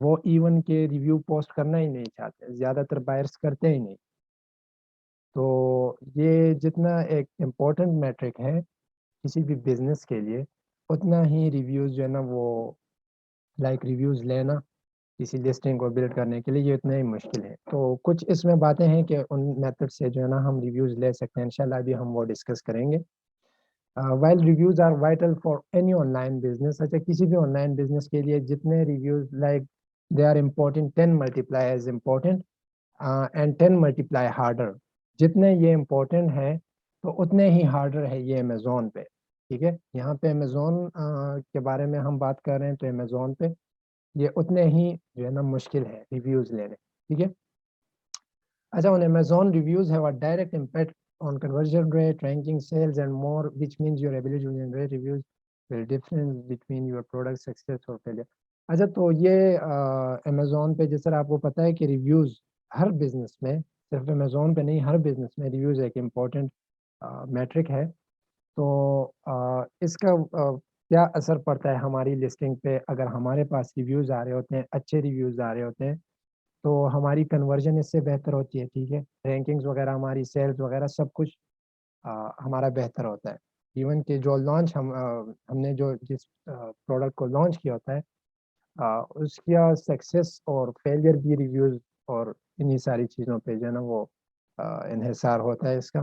وہ ایون کے review post کرنا ہی نہیں چاہتے، زیادہ تر بائرس کرتے ہی نہیں. تو یہ جتنا ایک امپورٹنٹ میٹرک ہے کسی بھی بزنس کے لیے، اتنا ہی ریویوز جو ہے نا وہ ریویوز لینا کسی لسٹنگ کو بلڈ کرنے کے لیے یہ اتنا ہی مشکل ہے. تو کچھ اس میں باتیں ہیں کہ ان میتھڈ سے جو ہے نا ہم ریویوز لے سکتے ہیں، انشاءاللہ ابھی ہم وہ ڈسکس کریں گے. While reviews are vital for any online business. اچھا، کسی بھی آن لائن بزنس کے لیے جتنے reviews they are important 10 multiply as important and 10 multiply harder. جتنے یہ امپورٹنٹ ہے تو اتنے ہی ہارڈر ہے یہ امیزون پہ. ٹھیک ہے، یہاں پہ امیزون کے بارے میں ہم بات کر رہے ہیں، تو امیزون پہ یہ اتنے ہی جو ہے نا مشکل ہے ریویوز لینے. ٹھیک ہے. اچھا، on Amazon reviews have a direct impact on conversion rate, ranking, sales and more, which means your ability to generate reviews will difference between your product success or failure. اچھا، تو یہ امیزون پہ جس طرح آپ کو پتہ ہے کہ ریویوز ہر بزنس میں، صرف امیزون پہ نہیں، ہر بزنس میں ریویوز ایک امپورٹنٹ میٹرک ہے. تو اس کا کیا اثر پڑتا ہے ہماری لسٹنگ پہ؟ اگر ہمارے پاس ریویوز آ رہے ہوتے ہیں، اچھے ریویوز آ رہے ہوتے ہیں، تو ہماری کنورژن اس سے بہتر ہوتی ہے. ٹھیک ہے، رینکنگز وغیرہ، ہماری سیلز وغیرہ سب کچھ ہمارا بہتر ہوتا ہے. ایون کہ جو لانچ ہم نے جو جس پروڈکٹ کو لانچ کیا ہوتا ہے اس کا سکسیس اور فیلئر بھی ریویوز اور انہی ساری چیزوں پہ جو ہے نا وہ انحصار ہوتا ہے اس کا.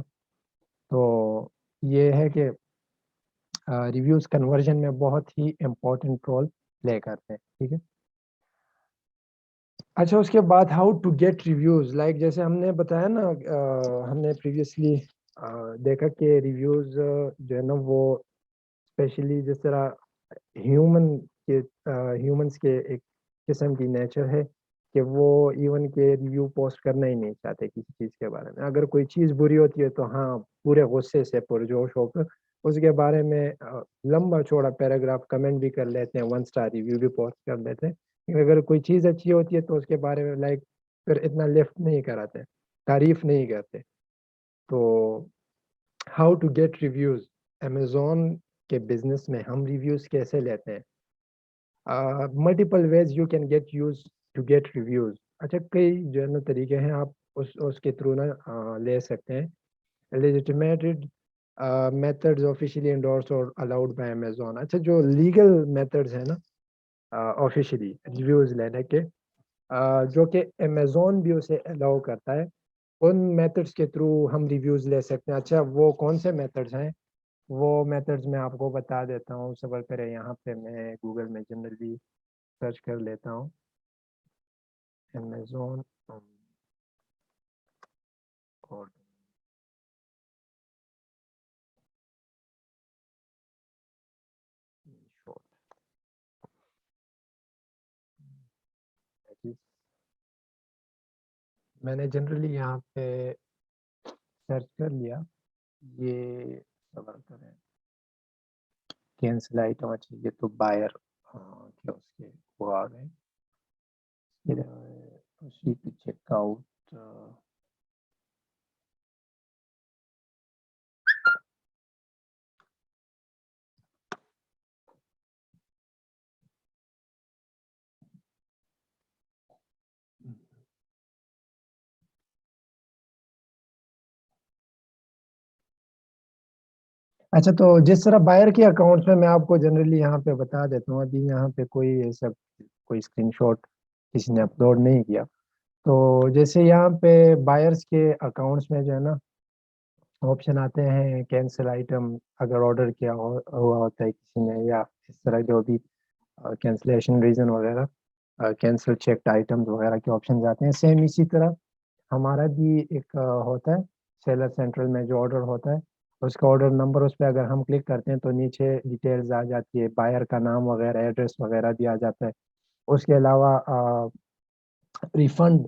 تو یہ ہے کہ ریویوز کنورژن میں بہت ہی امپورٹنٹ رول پلے کرتے ہیں. ٹھیک ہے. اچھا، اس کے بعد ہاؤ ٹو گیٹ ریویوز. جیسے ہم نے بتایا نا، ہم نے پریویسلی دیکھا کہ ریویوز جو ہے نا وہ اسپیشلی جس طرح ہیومنس کے ایک قسم کی نیچر ہے کہ وہ ایون کے ریویو پوسٹ کرنا ہی نہیں چاہتے کسی چیز کے بارے میں. اگر کوئی چیز بری ہوتی ہے تو ہاں پورے غصے سے پرجوش ہو کر اس کے بارے میں لمبا چوڑا پیراگراف کمنٹ بھی کر لیتے ہیں، 1 اسٹار ریویو بھی پوسٹ کر دیتے ہیں. اگر کوئی چیز اچھی ہوتی ہے تو اس کے بارے میں پھر اتنا لفٹ نہیں کراتے، تعریف نہیں کرتے. تو how to get reviews. Amazon کے بزنس میں ہم ریویوز کیسے لیتے ہیں؟ Multiple ways you can get use to get reviews. اچھا، کئی جو ہے نا طریقے ہیں آپ اس کے تھرو نا لے سکتے ہیں. لیجیٹیمیٹڈ میتھڈز آفیشلی انڈورس اور الاؤڈ بائی امیزون. اچھا، جو لیگل میتھڈز ہیں نا آفیشلی ریویوز لینے کے، جو کہ امیزون بھی اسے الاؤ کرتا ہے، ان میتھڈس کے تھرو ہم ریویوز لے سکتے ہیں. اچھا، وہ کون سے میتھڈس ہیں؟ وہ میتھڈس میں آپ کو بتا دیتا ہوں. صبر کرے، یہاں پہ میں گوگل میں جنرلی سرچ کر لیتا ہوں امیزون اور میں نے جنرلی یہاں پہ سرچ کر لیا. یہ صبر کریں، کینسل آئٹم. اچھا، یہ تو بائر کیا اس کے وہ آ گئے. پھر اسی پہ چیک آؤٹ. اچھا، تو جس طرح بائر کے اکاؤنٹس میں آپ کو جنرلی یہاں پہ بتا دیتا ہوں. ابھی یہاں پہ کوئی ایسا کوئی اسکرین شاٹ کسی نے اپلوڈ نہیں کیا. تو جیسے یہاں پہ بائرس کے اکاؤنٹس میں جو ہے نا آپشن آتے ہیں کینسل آئٹم، اگر آرڈر کیا ہوا ہوتا ہے کسی نے، یا اس طرح جو بھی کینسلیشن ریزن وغیرہ، کینسل چیکڈ آئٹمز وغیرہ کے آپشنز آتے ہیں. سیم اسی طرح ہمارا بھی ایک ہوتا ہے سیلر سینٹرل میں جو آرڈر ہوتا ہے، اس کا آرڈر نمبر، اس پہ اگر ہم کلک کرتے ہیں تو نیچے ڈیٹیلز آ جاتی ہے، بائر کا نام وغیرہ، ایڈریس وغیرہ بھی آ جاتا ہے. اس کے علاوہ ریفنڈ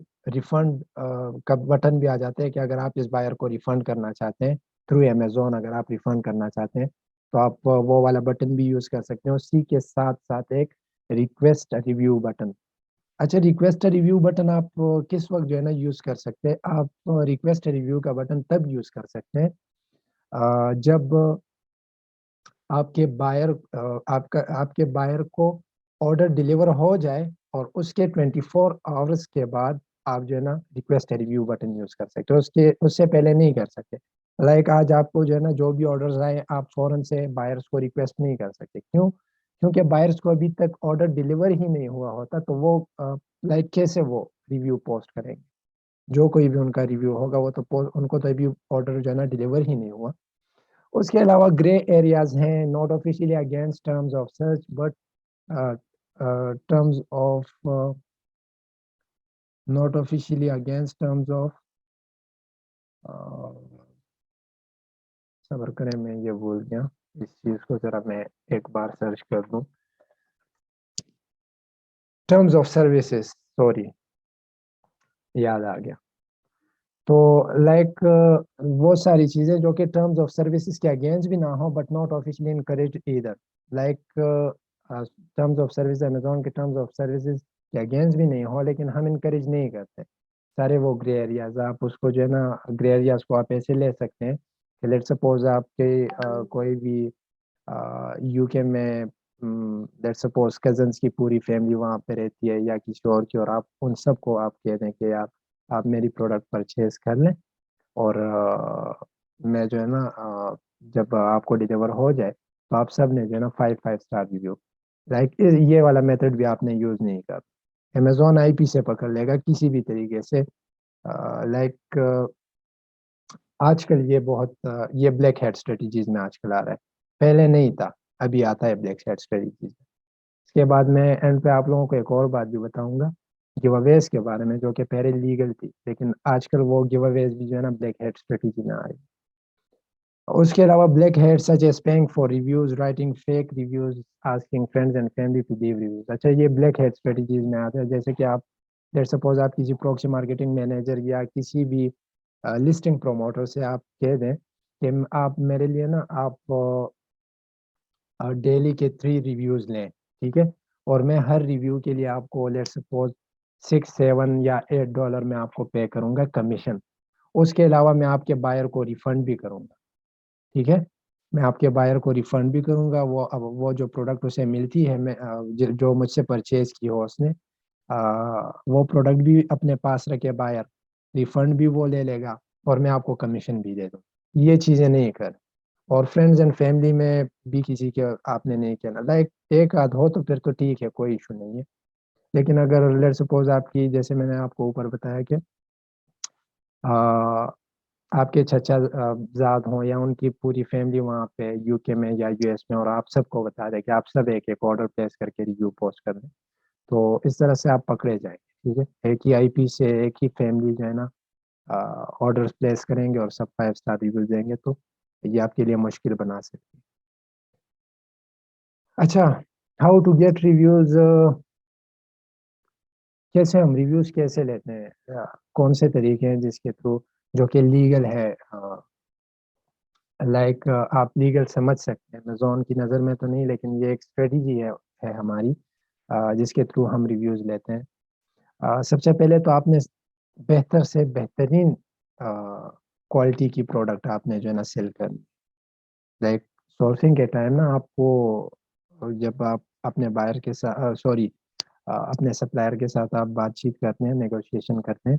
کا بٹن بھی آ جاتا ہے کہ اگر آپ اس بائر کو ریفنڈ کرنا چاہتے ہیں تھرو امیزون، اگر آپ ریفنڈ کرنا چاہتے ہیں تو آپ وہ والا بٹن بھی یوز کر سکتے ہیں. اسی کے ساتھ ساتھ ایک ریکویسٹ ریویو بٹن. اچھا، ریکویسٹ ریویو بٹن آپ کس وقت جو ہے نا یوز کر سکتے ہیں؟ آپ ریکویسٹ ریویو کا بٹن تب یوز کر سکتے ہیں جب آپ کے بائر کو آرڈر ڈیلیور ہو جائے اور اس کے 24 آورس کے بعد آپ جو ہے نا ریکویسٹ ریویو بٹن یوز کر سکتے ہو، اس سے پہلے نہیں کر سکتے. لائک آج آپ کو جو ہے نا جو بھی آرڈرز آئے آپ فوراً سے بائرس کو ریکویسٹ نہیں کر سکتے. کیوں؟ کیونکہ بائرس کو ابھی تک آرڈر ڈلیور ہی نہیں ہوا ہوتا، تو وہ لائک کیسے وہ ریویو پوسٹ کریں گے؟ جو کوئی بھی ان کا ریویو ہوگا وہ تو ان کو تو ابھی آرڈر جو ہے نا ڈلیور ہی نہیں ہوا. اس کے علاوہ گرے ایریاز ہیں، not officially against terms of search but terms of not officially against terms of صبر کریں، میں یہ بول گیا اس چیز کو، ذرا میں ایک بار سرچ کر دوں. ٹرمز آف سروسز، سوری یاد آ گیا. تو لائک وہ ساری چیزیں جو کہ ٹرمز آف سروسز کے اگینسٹ بھی نہ ہو but not officially encourage either. Like terms of service, Amazon کے ٹرمز آف سروسز کے اگینسٹ بھی نہیں ہو لیکن ہم انکریج نہیں کرتے. سارے وہ گرے ایریاز، آپ اس کو جو ہے نا گرے ایریاز کو آپ ایسے لے سکتے ہیں کہ لیٹ سپوز آپ کے کوئی بھی یو کے میں لیٹ سپوز کزنس کی پوری فیملی وہاں پہ رہتی ہے یا کسی اور کی، اور آپ ان سب کو آپ کہہ دیں کہ آپ میری پروڈکٹ پرچیز کر لیں اور میں جو ہے نا جب آپ کو ڈلیور ہو جائے تو آپ سب نے جو ہے نا 5 اسٹار ریویو. لائک یہ والا میتھڈ بھی آپ نے یوز نہیں کر. امیزون آئی پی سے پکڑ لے گا کسی بھی طریقے سے. لائک آج کل یہ بہت یہ بلیک ہیڈ اسٹریٹجیز میں آج کل آ رہا ہے، پہلے نہیں تھا، ابھی آتا ہے بلیک ہیڈ اسٹریٹجیز. اس کے بعد میں اینڈ پہ آپ لوگوں کو ایک اور بات بھی بتاؤں گا گیو اویز کے بارے میں، جو کہ پہلے لیگل تھی لیکن آج کل وہ گیو اویز بھی جو ہے نا بلیک ہیڈ اسٹریٹجی میں آ رہی. اس کے علاوہ black hat such as paying for reviews, writing fake reviews, asking friends and family to leave reviews. اچھا یہ بلیک ہیڈ اسٹریٹجیز میں آتا ہے. جیسے کہ آپ لیٹ سپوز آپ کسی پروکسی مارکیٹنگ مینیجر یا کسی بھی لسٹنگ پروموٹر سے آپ کہہ دیں کہ آپ میرے لیے نا آپ ڈیلی کے 3 ریویوز لیں، ٹھیک ہے، اور میں ہر ریویو کے لیے آپ کو لیٹ سپوز $6 7 یا $8 میں آپ کو پے کروں گا کمیشن. اس کے علاوہ میں آپ کے بائر کو ریفنڈ بھی کروں گا، ٹھیک ہے، میں آپ کے بائر کو ریفنڈ بھی کروں گا. وہ جو پروڈکٹ اسے ملتی ہے، میں جو مجھ سے پرچیز کی ہو اس نے وہ پروڈکٹ بھی اپنے پاس رکھے بائر، ریفنڈ بھی وہ لے لے گا اور میں آپ کو کمیشن بھی دے دوں. یہ چیزیں نہیں کر. اور فرینڈز اینڈ فیملی میں بھی کسی کے آپ نے نہیں کہنا. لائک ایک آدھ ہو تو پھر تو ٹھیک ہے، کوئی ایشو نہیں ہے. لیکن اگر لیٹ سپوز آپ کی، جیسے میں نے آپ کو اوپر بتایا کہ آپ کے چچا زاد ہوں یا ان کی پوری فیملی وہاں پہ یو کے میں یا یو ایس میں، اور آپ سب کو بتا دیں کہ آپ سب ایک ایک آرڈر پلیس کر کے ریویو پوسٹ کر دیں، تو اس طرح سے آپ پکڑے جائیں گے. ٹھیک ہے، ایک ہی آئی پی سے ایک ہی فیملی جو ہے نا آرڈر پلیس کریں گے اور سب 5 اسٹار ریویو دیں گے، تو یہ آپ کے لیے مشکل بنا سکتے ہیں. اچھا، ہاؤ ٹو گیٹ ریویوز، کیسے ہم ریویوز کیسے لیتے ہیں، کون سے طریقے ہیں جس کے تھرو جو کہ لیگل ہے. لائک آپ لیگل سمجھ سکتے ہیں، امیزون کی نظر میں تو نہیں لیکن یہ ایک اسٹریٹجی ہے ہماری جس کے تھرو ہم ریویوز لیتے ہیں. سب سے پہلے تو آپ نے بہتر سے بہترین کوالٹی کی پروڈکٹ آپ نے جو ہے نا سیل کرنی. لائک سورسنگ کے ٹائم نا آپ کو، جب آپ اپنے بائر کے ساتھ اپنے سپلائر کے ساتھ آپ بات چیت کرتے ہیں، نیگوشیشن کرتے ہیں،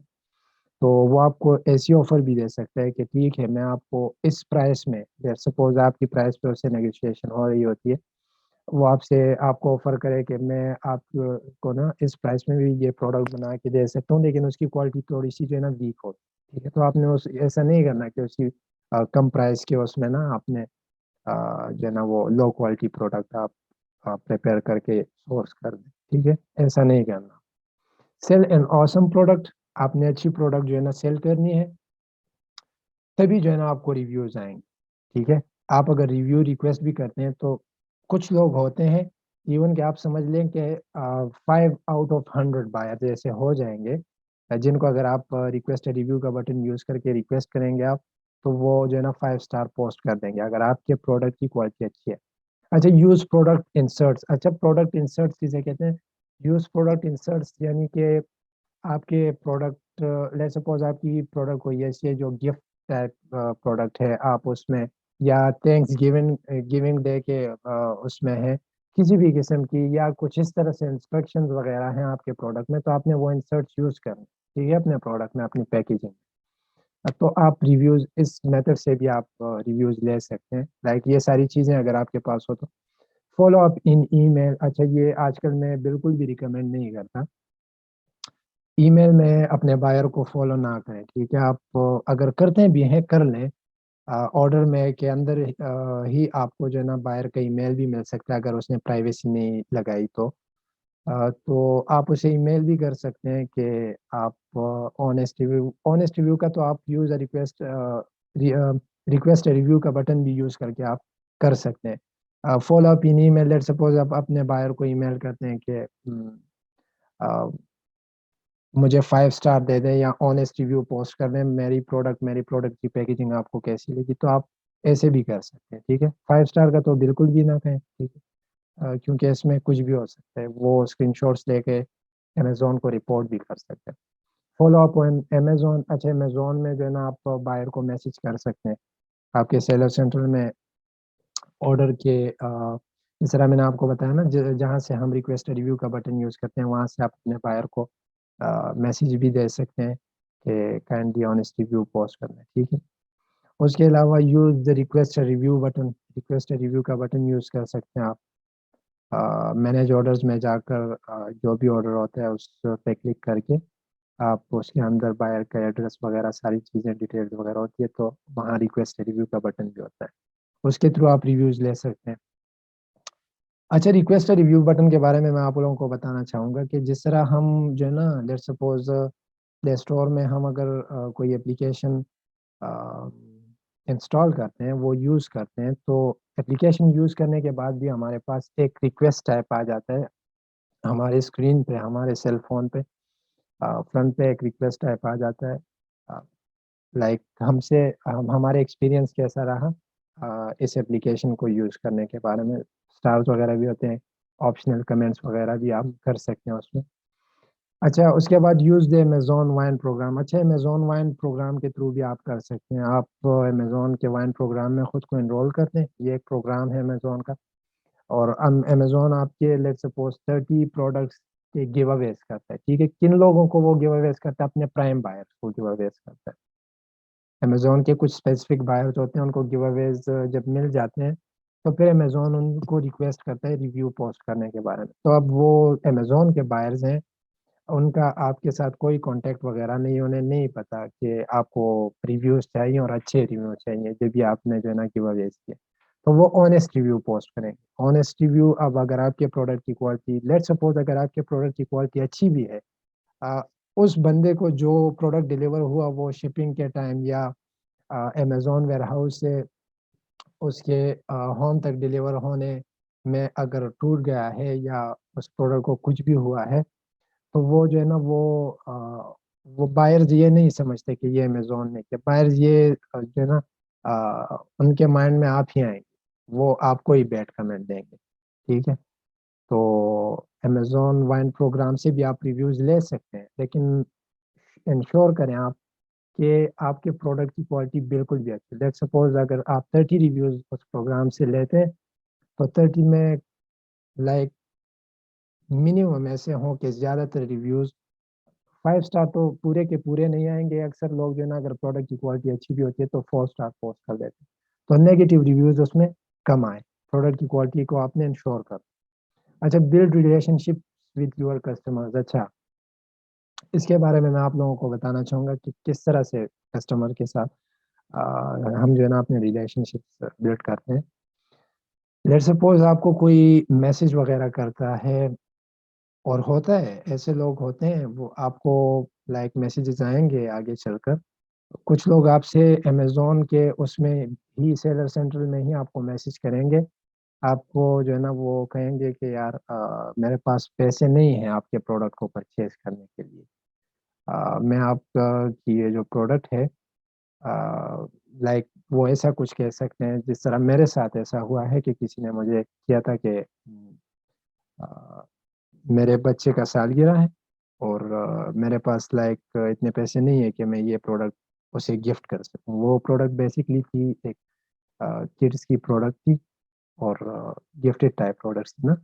تو وہ آپ کو ایسی آفر بھی دے سکتا ہے کہ ٹھیک ہے میں آپ کو اس پرائس میں، سپوز آپ کی پرائس پہ اس سے نیگوشیشن ہو رہی ہوتی ہے، وہ آپ کو آفر کرے کہ میں آپ کو نا اس پرائس میں بھی یہ پروڈکٹ بنا کے دے سکتا ہوں لیکن اس کی کوالٹی تھوڑی سی جو ہے نا ویک ہو. ٹھیک ہے، تو آپ نے ایسا نہیں کرنا کہ اس کی کم پرائس کے اس میں نا آپ نے جو ہے نا وہ لو کوالٹی پروڈکٹ آپ پریپیئر کر کے سورس کر دیں. ٹھیک ہے، ایسا نہیں کرنا. سیل این آسم پروڈکٹ، آپ نے اچھی پروڈکٹ جو ہے نا سیل کرنی ہے، تبھی جو ہے نا آپ کو ریویوز آئیں گے. ٹھیک ہے، آپ اگر ریویو ریکویسٹ بھی کرتے ہیں تو کچھ لوگ ہوتے ہیں ایون کہ آپ سمجھ لیں کہ 5 out of 100 بائر جیسے ہو جائیں گے جن کو اگر آپ ریکویسٹ ریویو کا بٹن یوز کر کے ریکویسٹ کریں گے آپ، تو وہ جو ہے نا 5 اسٹار پوسٹ کر دیں گے اگر آپ کے پروڈکٹ کی کوالٹی اچھی ہے. اچھا، یوز پروڈکٹ انسرٹس. اچھا، پروڈکٹ انسرٹس کسے کہتے ہیں؟ یوز پروڈکٹ انسرٹس یعنی کہ آپ کے پروڈکٹ، لیٹ سپوز آپ کی پروڈکٹ کوئی ایسی ہے جو گفٹ ٹائپ پروڈکٹ ہے، آپ اس میں، یا تھینکس گیونگ ڈے کے اس میں ہے کسی بھی قسم کی یا کچھ اس طرح سے انسٹرکشنز وغیرہ ہیں آپ کے پروڈکٹ میں، تو آپ نے وہ انسرٹس یوز کرنے، ٹھیک ہے، اپنے پروڈکٹ میں، اپنی پیکیجنگ میں۔ تو آپ ریویوز اس میتھڈ سے بھی آپ ریویوز لے سکتے ہیں، لائک یہ ساری چیزیں اگر آپ کے پاس ہو تو فالو اپ ان ای میل۔ اچھا، یہ آج کل میں بالکل بھی ریکمینڈ نہیں کرتا ای میل میں اپنے بائر کو فالو نہ کریں، ٹھیک ہے، آپ اگر کرتے بھی ہیں کر لیں، آرڈر میں کے اندر ہی آپ کو جو ہے نا بائر کا ای میل بھی مل سکتا ہے اگر اس نے پرائیویسی نہیں لگائی تو آپ اسے ای میل بھی کر سکتے ہیں کہ آپ آنیسٹ ریویو کا تو آپ یوز ریکویسٹ ریویو کا بٹن بھی یوز کر کے آپ کر سکتے ہیں۔ فالو اپ ان ای میل، لیٹ سپوز آپ اپنے بائر کو ای میل کرتے ہیں کہ مجھے 5 اسٹار دے دیں یا آنیسٹ ریویو پوسٹ کر دیں میری پروڈکٹ کی پیکیجنگ آپ کو کیسی لگی، تو آپ ایسے بھی کر سکتے ہیں، ٹھیک ہے۔ 5 اسٹار کا تو بالکل بھی نہ کہیں، ٹھیک ہے، کیونکہ اس میں کچھ بھی ہو سکتا ہے، وہ اسکرین شاٹس لے کے امیزون کو رپورٹ بھی کر سکتے ہیں۔ فالو اپ امیزون، اچھا امیزون میں جو ہے نا آپ بائر کو میسج کر سکتے ہیں آپ کے سیلر سینٹر میں آرڈر کے جس طرح میں نے آپ کو بتایا نا، جہاں سے ہم ریکویسٹ ریویو کا بٹن یوز کرتے ہیں وہاں سے آپ اپنے بائر کو میسیج بھی دے سکتے ہیں کہ کائنڈلی آنیسٹ ریویو پوسٹ کرنا ہے، ٹھیک ہے۔ اس کے علاوہ use the request review button, request review کا بٹن یوز کر سکتے ہیں آپ مینیج آرڈرز میں جا کر جو بھی آرڈر ہوتا ہے اس پہ کلک کر کے آپ اس کے اندر بائر کا ایڈریس وغیرہ ساری چیزیں ڈیٹیلز وغیرہ ہوتی ہے، تو وہاں ریکویسٹ ریویو کا بٹن بھی ہوتا ہے، اس کے تھرو آپ ریویوز لے سکتے ہیں۔ اچھا، ریکویسٹ ریویو بٹن کے بارے میں آپ لوگوں کو بتانا چاہوں گا کہ جس طرح ہم جو ہے نا لیٹ سپوز پلے اسٹور میں ہم اگر کوئی اپلیکیشن انسٹال کرتے ہیں، وہ یوز کرتے ہیں، تو اپلیکیشن یوز کرنے کے بعد بھی ہمارے پاس ایک ریکویسٹ ٹائپ آ جاتا ہے ہمارے اسکرین پہ، ہمارے سیل فون پہ فرنٹ پہ ایک ریکویسٹ ٹائپ آ جاتا ہے، لائک ہمارے ایکسپیرینس کیسا رہا اس اپلیکیشن کو یوز کرنے کے بارے میں، اسٹارز وغیرہ بھی ہوتے ہیں، آپشنل کمنٹس وغیرہ بھی آپ کر سکتے ہیں اس میں۔ اچھا، اس کے بعد یوز دے امیزون وائن پروگرام۔ اچھا، امیزون وائن پروگرام کے تھرو بھی آپ کر سکتے ہیں، آپ امیزون کے وائن پروگرام میں خود کو انرول کرتے ہیں، یہ ایک پروگرام ہے امیزون کا، اور امیزون آپ کے لیٹ سپوز 30 پروڈکٹس کے گیو اویز کرتا ہے، ٹھیک ہے۔ کن لوگوں کو وہ گیو اویز کرتا ہے؟ اپنے پرائم بائرس کو گیو اویز کرتا ہے۔ امیزون کے کچھ اسپیسیفک بائرز ہوتے ہیں، ان کو گیو اویز جب مل جاتے ہیں تو پھر امیزون ان کو ریکویسٹ کرتا ہے ریویو پوسٹ کرنے کے بارے میں، تو اب وہ امیزون کے بائرز ہیں، ان کا آپ کے ساتھ کوئی کانٹیکٹ وغیرہ نہیں، انہیں نہیں پتا کہ آپ کو ریویوز چاہیے اور اچھے ریویو چاہیے جب بھی آپ نے جو ہے نا گیو اویز کیے، تو وہ آنیسٹ ریویو پوسٹ کریں گے۔ آنیسٹ ریویو، اب اگر آپ کے پروڈکٹ کی کوالٹی، لیٹ سپوز اگر آپ کے پروڈکٹ کی کوالٹی اچھی بھی ہے، اس بندے کو جو پروڈکٹ ڈلیور ہوا وہ شپنگ کے ٹائم یا امیزون ویئر ہاؤس سے اس کے ہوم تک ڈلیور ہونے میں اگر ٹوٹ گیا ہے یا اس پروڈکٹ کو کچھ بھی ہوا ہے، تو وہ جو ہے نا وہ بائرز یہ نہیں سمجھتے کہ یہ امیزون نے کیا، بائرز یہ جو ہے نا ان کے مائنڈ میں آپ ہی آئیں گے، وہ آپ کو ہی بیڈ کمنٹ دیں گے، ٹھیک ہے۔ تو امیزون وائن پروگرام سے بھی آپ ریویوز لے سکتے ہیں، لیکن انشور کریں آپ کہ آپ کے پروڈکٹ کی کوالٹی بالکل بھی اچھی، لیٹ سپوز اگر آپ 30 ریویوز اس پروگرام سے لیتے ہیں تو 30 میں لائک منیمم ایسے ہوں کہ زیادہ تر ریویوز 5 اسٹار تو پورے کے پورے نہیں آئیں گے، اکثر لوگ جو ہے نا اگر پروڈکٹ کی کوالٹی اچھی بھی ہوتی ہے تو 4 اسٹار پوسٹ کر دیتے ہیں، تو نیگیٹو ریویوز اس میں کم آئیں، پروڈکٹ کی کوالٹی کو آپ نے انشور کر۔ اچھا، build relationship with your customers. اچھا، اس کے بارے میں آپ لوگوں کو بتانا چاہوں گا کہ کس طرح سے کسٹمر کے ساتھ ہم جو ہے نا اپنے ریلیشن شپ بلڈ کرتے ہیں۔ لیٹ سپوز آپ کو کوئی میسج وغیرہ کرتا ہے، اور ہوتا ہے ایسے لوگ ہوتے ہیں وہ آپ کو لائک میسیجز آئیں گے آگے چل کر، کچھ لوگ آپ سے امیزون کے اس میں ہی سیلر سینٹر میں ہی آپ کو میسج کریں گے، آپ کو جو ہے نا وہ کہیں گے کہ یار میرے پاس پیسے نہیں ہیں آپ کے پروڈکٹ کو پرچیز کرنے کے لیے، میں آپ کی یہ جو پروڈکٹ ہے لائک وہ ایسا کچھ کہہ سکتے ہیں جس طرح میرے ساتھ ایسا ہوا ہے کہ کسی نے مجھے کیا تھا کہ میرے بچے کا سالگرہ ہے اور میرے پاس لائک اتنے پیسے نہیں ہے کہ میں یہ پروڈکٹ اسے گفٹ کر سکوں۔ وہ پروڈکٹ بیسکلی تھی ایک کڈس کی پروڈکٹ تھی، اور گفٹڈ ٹائپ پروڈکٹس نا.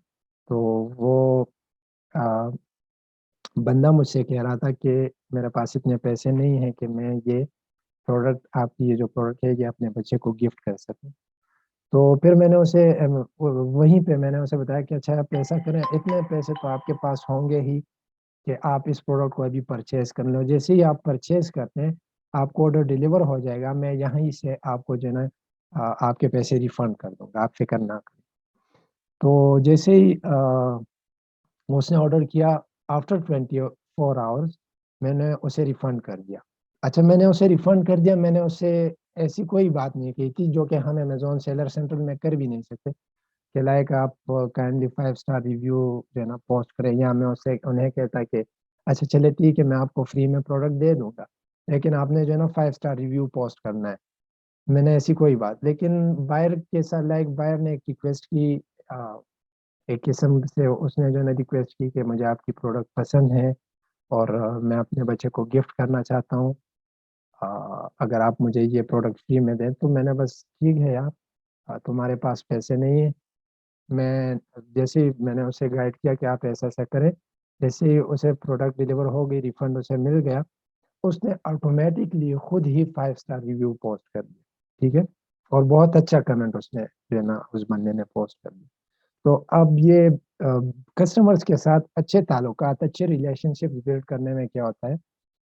تو وہ بندہ مجھ سے کہہ رہا تھا کہ میرے پاس اتنے پیسے نہیں ہیں کہ میں یہ پروڈکٹ آپ کی یہ جو پروڈکٹ ہے یہ اپنے بچے کو گفٹ کر سکوں. تو پھر میں نے اسے وہیں پہ میں نے اسے بتایا کہ اچھا آپ ایسا کریں, اتنے پیسے تو آپ کے پاس ہوں گے ہی کہ آپ اس پروڈکٹ کو ابھی پرچیز کر لو. جیسے ہی آپ پرچیز کرتے ہیں آپ کو آرڈر ڈلیور ہو جائے گا, میں یہیں سے آپ کو جو ہے نا آپ کے پیسے ریفنڈ کر دوں گا, آپ فکر نہ کریں. تو جیسے ہی اس نے آرڈر کیا, آفٹر 24 hours میں نے اسے ریفنڈ کر دیا. اچھا میں نے اسے ریفنڈ کر دیا, میں نے اسے ایسی کوئی بات نہیں کی تھی جو کہ ہم امیزون سیلر سینٹر میں کر بھی نہیں سکتے کہ لائک آپ کائنڈلی 5 اسٹار ریویو جو ہے نا پوسٹ کریں, یا میں اسے انہیں کہتا کہ اچھا چلے ٹھیک ہے میں آپ کو فری میں پروڈکٹ دے دوں گا لیکن آپ نے جو ہے نا 5 اسٹار ریویو پوسٹ کرنا ہے. میں نے ایسی کوئی بات, لیکن بائر کے ساتھ لائک بائر نے ایک ریکویسٹ کی, ایک قسم سے اس نے جو ہے نا ریکویسٹ کی کہ مجھے آپ کی پروڈکٹ پسند ہے اور میں اپنے بچے کو گفٹ کرنا چاہتا ہوں, اگر آپ مجھے یہ پروڈکٹ فری میں دیں. تو میں نے بس ٹھیک ہے یار, تمہارے پاس پیسے نہیں ہیں. میں جیسے ہی میں نے اسے گائیڈ کیا کہ آپ ایسا ایسا کریں, جیسے ہی اسے پروڈکٹ ڈلیور ہو گئی, ریفنڈ اسے مل گیا, اس نے آٹومیٹکلی خود ہی 5 اسٹار ریویو پوسٹ کر دیا. ٹھیک ہے, اور بہت اچھا کمنٹ اس نے جو ہے نا اس بندے نے پوسٹ کر دیا. تو اب یہ کسٹمرز کے ساتھ اچھے تعلقات, اچھے ریلیشن شپ بلڈ کرنے میں کیا ہوتا ہے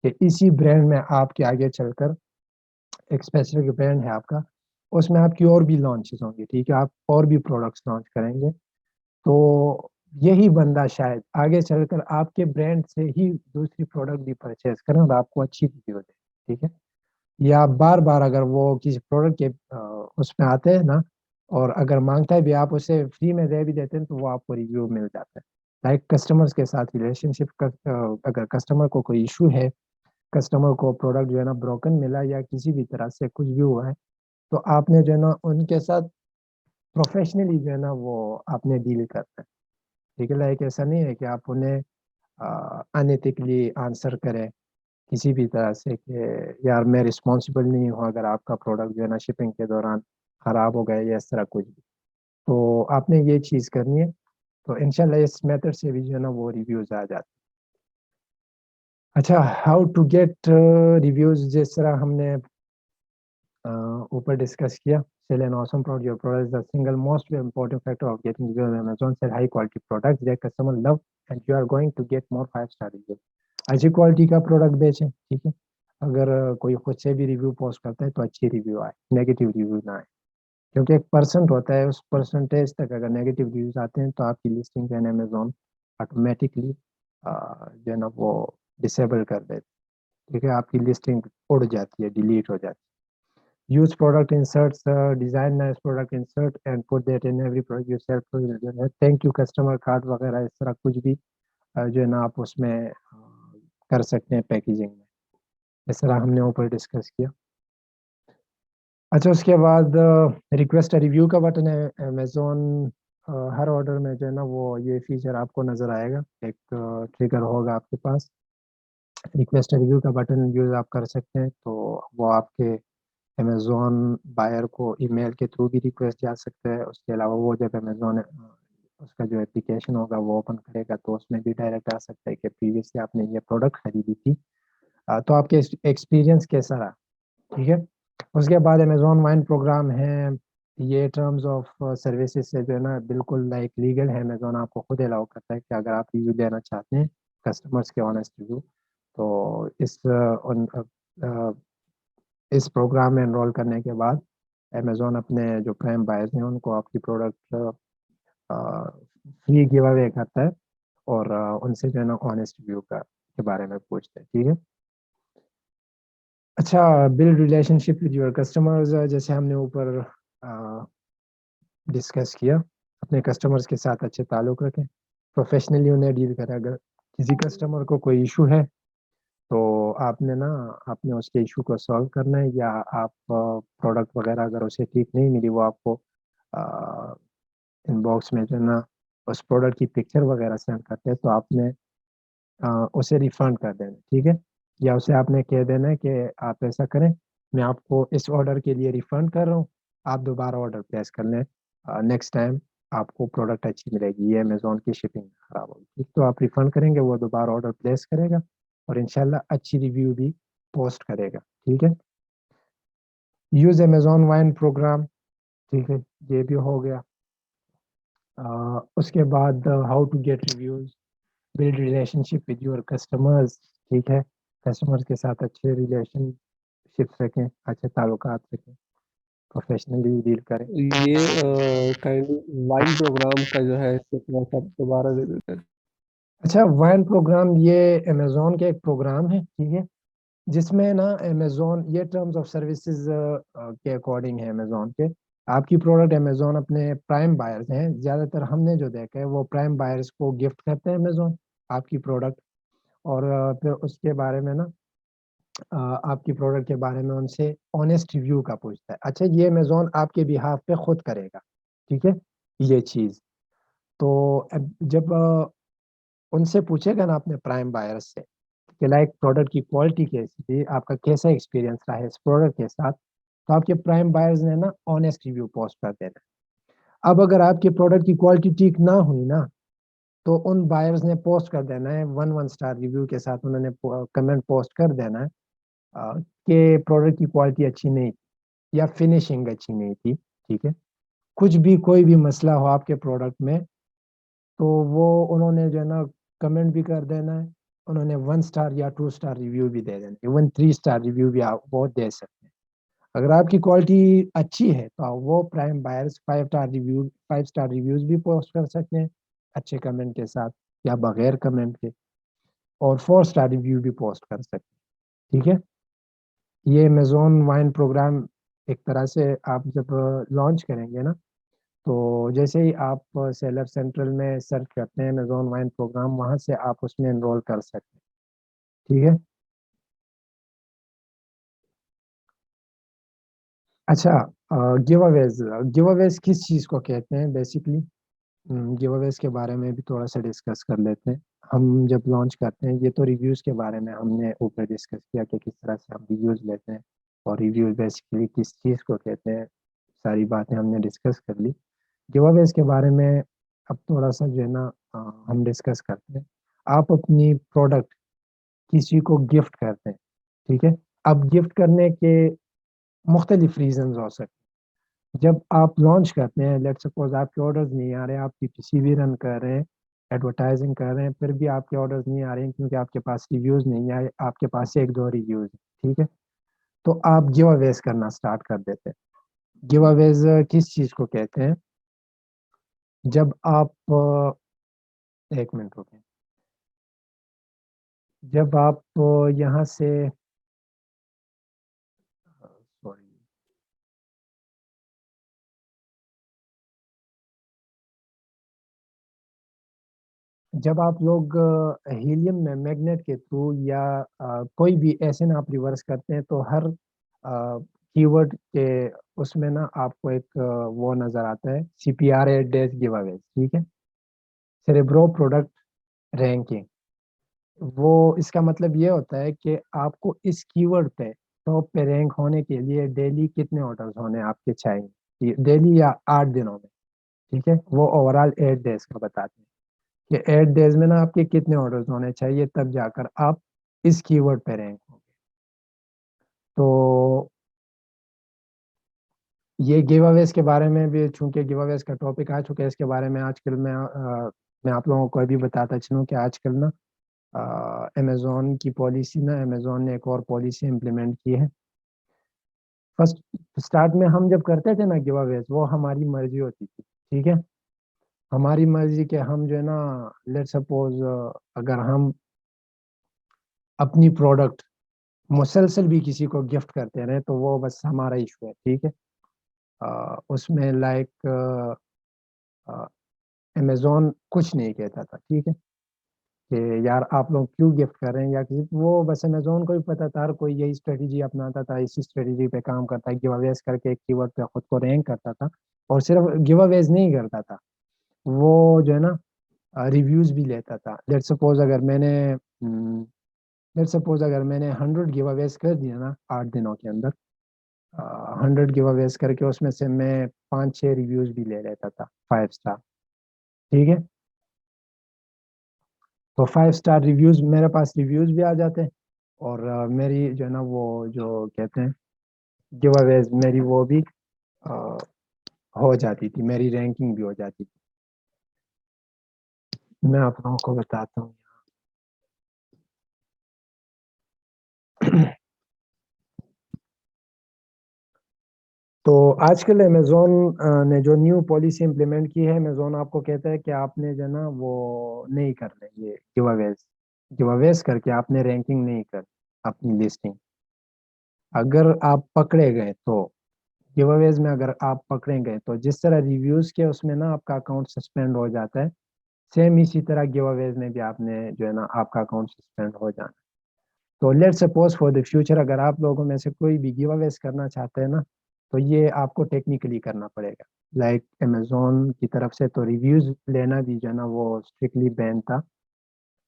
کہ اسی برانڈ میں آپ کے آگے چل کر ایک اسپیسیفک برانڈ ہے آپ کا, اس میں آپ کی اور بھی لانچز ہوں گی. ٹھیک ہے, آپ اور بھی پروڈکٹس لانچ کریں گے, تو یہی بندہ شاید آگے چل کر آپ کے برانڈ سے ہی دوسری پروڈکٹ بھی پرچیز کریں اور آپ کو اچھی ریویو دیں. ٹھیک ہے, یا بار بار اگر وہ کسی پروڈکٹ کے اس میں آتے ہیں نا, اور اگر مانگتا ہے بھی آپ اسے فری میں دے بھی دیتے ہیں تو وہ آپ کو ریویو مل جاتا ہے. لائک کسٹمرز کے ساتھ ریلیشن شپ, اگر کسٹمر کو کوئی ایشو ہے, کسٹمر کو پروڈکٹ جو ہے نا بروکن ملا یا کسی بھی طرح سے کچھ بھی ہوا ہے, تو آپ نے جو ہے نا ان کے ساتھ پروفیشنلی جو ہے نا وہ آپ نے ڈیل کرنا ہے. ٹھیک ہے, لائک ایسا نہیں ہے کہ آپ انہیں انیتھکلی آنسر کریں کسی بھی طرح سے کہ یار میں رسپانسبل نہیں ہوں اگر آپ کا پروڈکٹ جو ہے نا شپنگ کے دوران خراب ہو گئے یا اس طرح کچھ بھی. تو آپ نے یہ چیز کرنی ہے, تو انشاءاللہ اس میتھڈ سے بھی جو ہے نا وہ ریویوز آ جاتے. اچھا, ہاؤ ٹو گیٹ ریویوز, جس طرح ہم نے اوپر ڈسکس کیا, sell an awesome product. Your product is the single most important factor of getting reviews on Amazon. Sell high quality products that customer love and you are going to get more 5 star reviews. اچھی quality کا product بیچیں. ٹھیک ہے, اگر کوئی خود سے بھی review post کرتا ہے تو اچھی ریویو آئے, نیگیٹو ریویو نہ آئے, کیونکہ ایک پرسنٹ ہوتا ہے, اس پرسنٹیج تک اگر نیگیٹو ریویوز آتے ہیں تو آپ کی لسٹنگ جو ہے نا امیزون آٹومیٹکلی جو ہے نا وہ ڈسیبل کر دیتے. ٹھیک ہے, آپ کی لسٹنگ اڑ جاتی ہے, ڈیلیٹ ہو جاتی ہے. Use product inserts, design nice product insert and put that in every product you sell. Thank you customer card وغیرہ اس طرح کچھ بھی جو ہے نا آپ اس میں کر سکتے ہیں پیکیجنگ میں, اس طرح ہم نے اوپر ڈسکس کیا. اچھا, اس کے بعد ریکویسٹ ریویو کا بٹن ہے. امیزون ہر آرڈر میں جو ہے نا وہ یہ فیچر آپ کو نظر آئے گا, ایک ٹریگر ہوگا آپ کے پاس, ریکویسٹ ریویو کا بٹن یوز آپ کر سکتے ہیں. تو وہ آپ کے امیزون بائر کو ای میل کے تھرو بھی ریکویسٹ جا سکتا ہے. اس کے علاوہ وہ جب امیزون اس کا جو اپلیکیشن ہوگا وہ اوپن کرے گا تو اس میں بھی ڈائریکٹ آ سکتا ہے کہ پریویسلی آپ نے یہ پروڈکٹ خریدی تھی, تو آپ کے ایکسپیرینس کیسا رہا. ٹھیک ہے, اس کے بعد امیزون وائن پروگرام ہے. یہ ٹرمز آف سروسز سے جو ہے نا بالکل لائک لیگل ہے. امیزون آپ کو خود الاؤ کرتا ہے کہ اگر آپ ریویو دینا چاہتے ہیں کسٹمرس کے آنیسٹ ریویو, تو اس پروگرام میں انرول کرنے کے بعد امیزون اپنے جو پرائم بائرز ہیں ان کو آپ کی پروڈکٹ فری گیو اوے کرتا ہے اور ان سے جو ہے نا آنیسٹ ریویو کے بارے میں پوچھتے ہیں. ٹھیک ہے, اچھا, build relationship with your customers, جیسے ہم نے اوپر ڈسکس کیا, اپنے کسٹمرز کے ساتھ اچھے تعلق رکھیں, پروفیشنلی انہیں ڈیل کریں. اگر کسی کسٹمر کو کوئی ایشو ہے تو آپ نے اس کے ایشو کو سالو کرنا ہے, یا آپ پروڈکٹ وغیرہ اگر اسے ٹھیک نہیں ملی وہ آپ کو ان باکس میں جو ہے نا اس پروڈکٹ کی پکچر وغیرہ سینڈ کرتے ہیں, تو آپ نے اسے ریفنڈ کر دینا. ٹھیک ہے, یا اسے آپ نے کہہ دینا ہے کہ آپ ایسا کریں, میں آپ کو اس آرڈر کے لیے ریفنڈ کر رہا ہوں, آپ دوبارہ آرڈر پلیس کر لیں نیکسٹ ٹائم آپ کو پروڈکٹ اچھی ملے گی. یہ امیزون کی شپنگ خراب ہوگی تو آپ ریفنڈ کریں گے, وہ دوبارہ آرڈر پلیس کرے گا اور انشاءاللہ اچھی ریویو بھی پوسٹ کرے گا. ٹھیک ہے. یوز امیزون وائن پروگرام, ٹھیک ہے, یہ بھی ہو گیا. اس کے بعد how to get reviews, build relationship with your customers, ٹھیک ہے, کسٹمرز کے ساتھ اچھے ریلیشن شپ رکھیں, اچھے تعلقات رکھیں, پروفیشنلی ڈیل کریں. یہ کائنڈ وائن پروگرام کا جو ہے اس کو تھوڑا سا دوبارہ دے دیتے ہیں. اچھا, وائن پروگرام یہ امیزون کا ایک پروگرام ہے, ٹھیک ہے, جس میں نا امیزون یہ ٹرمز آف سروسز کے اکارڈنگ ہے امیزون کے. آپ کی پروڈکٹ امیزون اپنے پرائم بائرز ہیں, زیادہ تر ہم نے جو دیکھا ہے وہ پرائم بائرز کو گفٹ کرتے ہیں امیزون آپ کی پروڈکٹ, اور پھر اس کے بارے میں نا آپ کی پروڈکٹ کے بارے میں ان سے آنیسٹ ریویو کا پوچھتا ہے. اچھا, یہ امیزون آپ کے بہاف پہ خود کرے گا, ٹھیک ہے, یہ چیز. تو جب ان سے پوچھے گا نا اپنے پرائم بائرز سے کہ لائک پروڈکٹ کی کوالٹی کیسی تھی, آپ کا کیسا ایکسپیرینس رہا ہے اس پروڈکٹ کے ساتھ, تو آپ کے پرائم بائرز نے نا آنیسٹ ریویو پوسٹ کر دینا. اب اگر آپ کے پروڈکٹ کی کوالٹی ٹھیک نہ ہوئی نا, تو ان بائرز نے پوسٹ کر دینا ہے 1 اسٹار ریویو کے ساتھ, انہوں نے کمنٹ پوسٹ کر دینا ہے کہ پروڈکٹ کی کوالٹی اچھی نہیں تھی یا فنیشنگ اچھی نہیں تھی. ٹھیک ہے, کچھ بھی کوئی بھی مسئلہ ہو آپ کے پروڈکٹ میں, تو وہ انہوں نے جو ہے نا کمنٹ بھی کر دینا ہے, انہوں نے 1 اسٹار یا 2 اسٹار ریویو بھی دے دینا, ایون 3 اسٹار ریویو بھی آپ وہ دے سکتے ہیں. اگر آپ کی کوالٹی اچھی ہے تو وہ پرائم بائرز 5 اسٹار ریویوز بھی پوسٹ کر سکتے ہیں اچھے کمنٹ کے ساتھ یا بغیر کمنٹ کے, اور 4 اسٹار ریویو بھی پوسٹ کر سکتے ہیں. ٹھیک ہے. یہ امیزون وائن پروگرام ایک طرح سے آپ جب لانچ کریں گے نا, تو جیسے ہی آپ سیلر سینٹرل میں سرچ کرتے ہیں امیزون وائن پروگرام, وہاں سے آپ اس میں انرول کر سکتے ہیں. ٹھیک ہے. اچھا, گیو اویز کس چیز کو کہتے ہیں بیسکلی؟ گیو اویز کے بارے میں بھی تھوڑا سا ڈسکس کر لیتے ہیں. ہم جب لانچ کرتے ہیں, یہ تو ریویوز کے بارے میں ہم نے اوپر ڈسکس کیا کہ کس طرح سے ہم ریویوز لیتے ہیں, اور ریویوز بیسکلی کس چیز کو کہتے ہیں, ساری باتیں ہم نے ڈسکس کر لی. گیو اویز کے بارے میں اب تھوڑا سا جو ہے نا ہم ڈسکس کرتے ہیں. آپ اپنی پروڈکٹ کسی کو گفٹ کرتے ہیں, ٹھیک ہے. اب گفٹ کرنے کے مختلف ریزنز ہو سکتے ہیں. جب آپ لانچ کرتے ہیں, لیٹ سپوز آپ کے آرڈرز نہیں آ رہے, آپ کی کسی بھی رن کر رہے ہیں, ایڈورٹائزنگ کر رہے ہیں, پھر بھی آپ کے آرڈرز نہیں آ رہے ہیں کیونکہ آپ کے پاس ریویوز نہیں آئے, آپ کے پاس 1-2 ریویوز ہیں, ٹھیک ہے, تو آپ گیو اویز کرنا اسٹارٹ کر دیتے ہیں. گیو اویز کس چیز کو کہتے ہیں؟ جب آپ ایک منٹ رکیں, جب آپ یہاں سے سوری, جب آپ لوگ ہیلیم میں میگنیٹ کے تھرو یا کوئی بھی ایسے نا آپ ریورس کرتے ہیں, تو ہر کی ورڈ کے اس میں نا آپ کو ایک وہ نظر آتا ہے, CPR ڈیز گیو اویز, ٹھیک ہے, سیریبرو پروڈکٹ رینکنگ. وہ اس کا مطلب یہ ہوتا ہے کہ آپ کو اس کی ورڈ پہ ٹاپ پہ رینک ہونے کے لیے ڈیلی کتنے آرڈرز ہونے آپ کے چاہیے, ڈیلی یا 8 دنوں میں, ٹھیک ہے. وہ اوور آل 8 ڈیز کا بتاتے ہیں کہ 8 ڈیز میں نا آپ کے کتنے آرڈرز ہونے چاہیے, تب جا کر آپ اس کی ورڈ پہ رینک ہوں گے. تو یہ گیو اویز کے بارے میں بھی, چونکہ گیو اویز کا ٹاپک آ چکا ہے, اس کے بارے میں آج کل میں آپ لوگوں کو ابھی بتاتا چلوں کہ آج کل نا امیزون کی پالیسی نا, امیزون نے ایک اور پالیسی امپلیمنٹ کی ہے. فرسٹ اسٹارٹ میں ہم جب کرتے تھے نا گیو اویز, وہ ہماری مرضی ہوتی تھی, ٹھیک ہے, ہماری مرضی کہ ہم جو ہے نا لیٹ سپوز اگر ہم اپنی پروڈکٹ مسلسل بھی کسی کو گفٹ کرتے رہے تو وہ بس ہمارا ایشو ہے, ٹھیک ہے. اس میں لائک امیزون کچھ نہیں کہتا تھا, ٹھیک ہے, کہ یار آپ لوگ کیوں گفٹ کر رہے ہیں یا کسی, وہ بس امیزون کو بھی پتا تھا, ہر کوئی یہی اسٹریٹجی اپناتا تھا, اسی اسٹریٹجی پہ کام کرتا ہے, گیو اویز کر کے ایک کی ورڈ پہ خود کو رینک کرتا تھا. اور صرف گیو اویز نہیں کرتا تھا, وہ جو ہے نا ریویوز بھی لیتا تھا. لیٹ سپوز اگر میں نے 100 گیو اویز کر دیا نا 8 دنوں کے اندر, 100 گیو اویز کر کے اس میں سے میں 5-6 ریویوز بھی لے لیتا تھا 5 اسٹار. ٹھیک ہے, تو 5 اسٹار ریویوز میرے پاس ریویوز بھی آ جاتے, اور میری جو ہے نا وہ جو کہتے ہیں گیو اویز میری وہ بھی ہو جاتی تھی, میری رینکنگ بھی ہو جاتی تھی. میں آپ لوگوں کو بتاتا ہوں. تو آج کل امیزون نے جو نیو پالیسی امپلیمنٹ کی ہے, امیزون آپ کو کہتا ہے کہ آپ نے جو ہے نا وہ نہیں کرنا یہ گیو اویز کر کے آپ نے رینکنگ نہیں کر اپنی لسٹنگ. اگر آپ پکڑے گئے تو گیو اویز میں اگر آپ پکڑے گئے تو جس طرح ریویوز کے اس میں نا آپ کا اکاؤنٹ سسپینڈ ہو جاتا ہے, سیم اسی طرح گیو اویز میں بھی آپ نے جو ہے نا آپ کا اکاؤنٹ سسپینڈ ہو جانا. تو let suppose for the future اگر آپ لوگوں میں سے کوئی بھی گیو اویز کرنا چاہتے ہیں نا, تو یہ آپ کو ٹیکنیکلی کرنا پڑے گا. لائک امیزون کی طرف سے تو ریویوز لینا بھی جو ہے نا وہ اسٹرکٹلی بین تھا,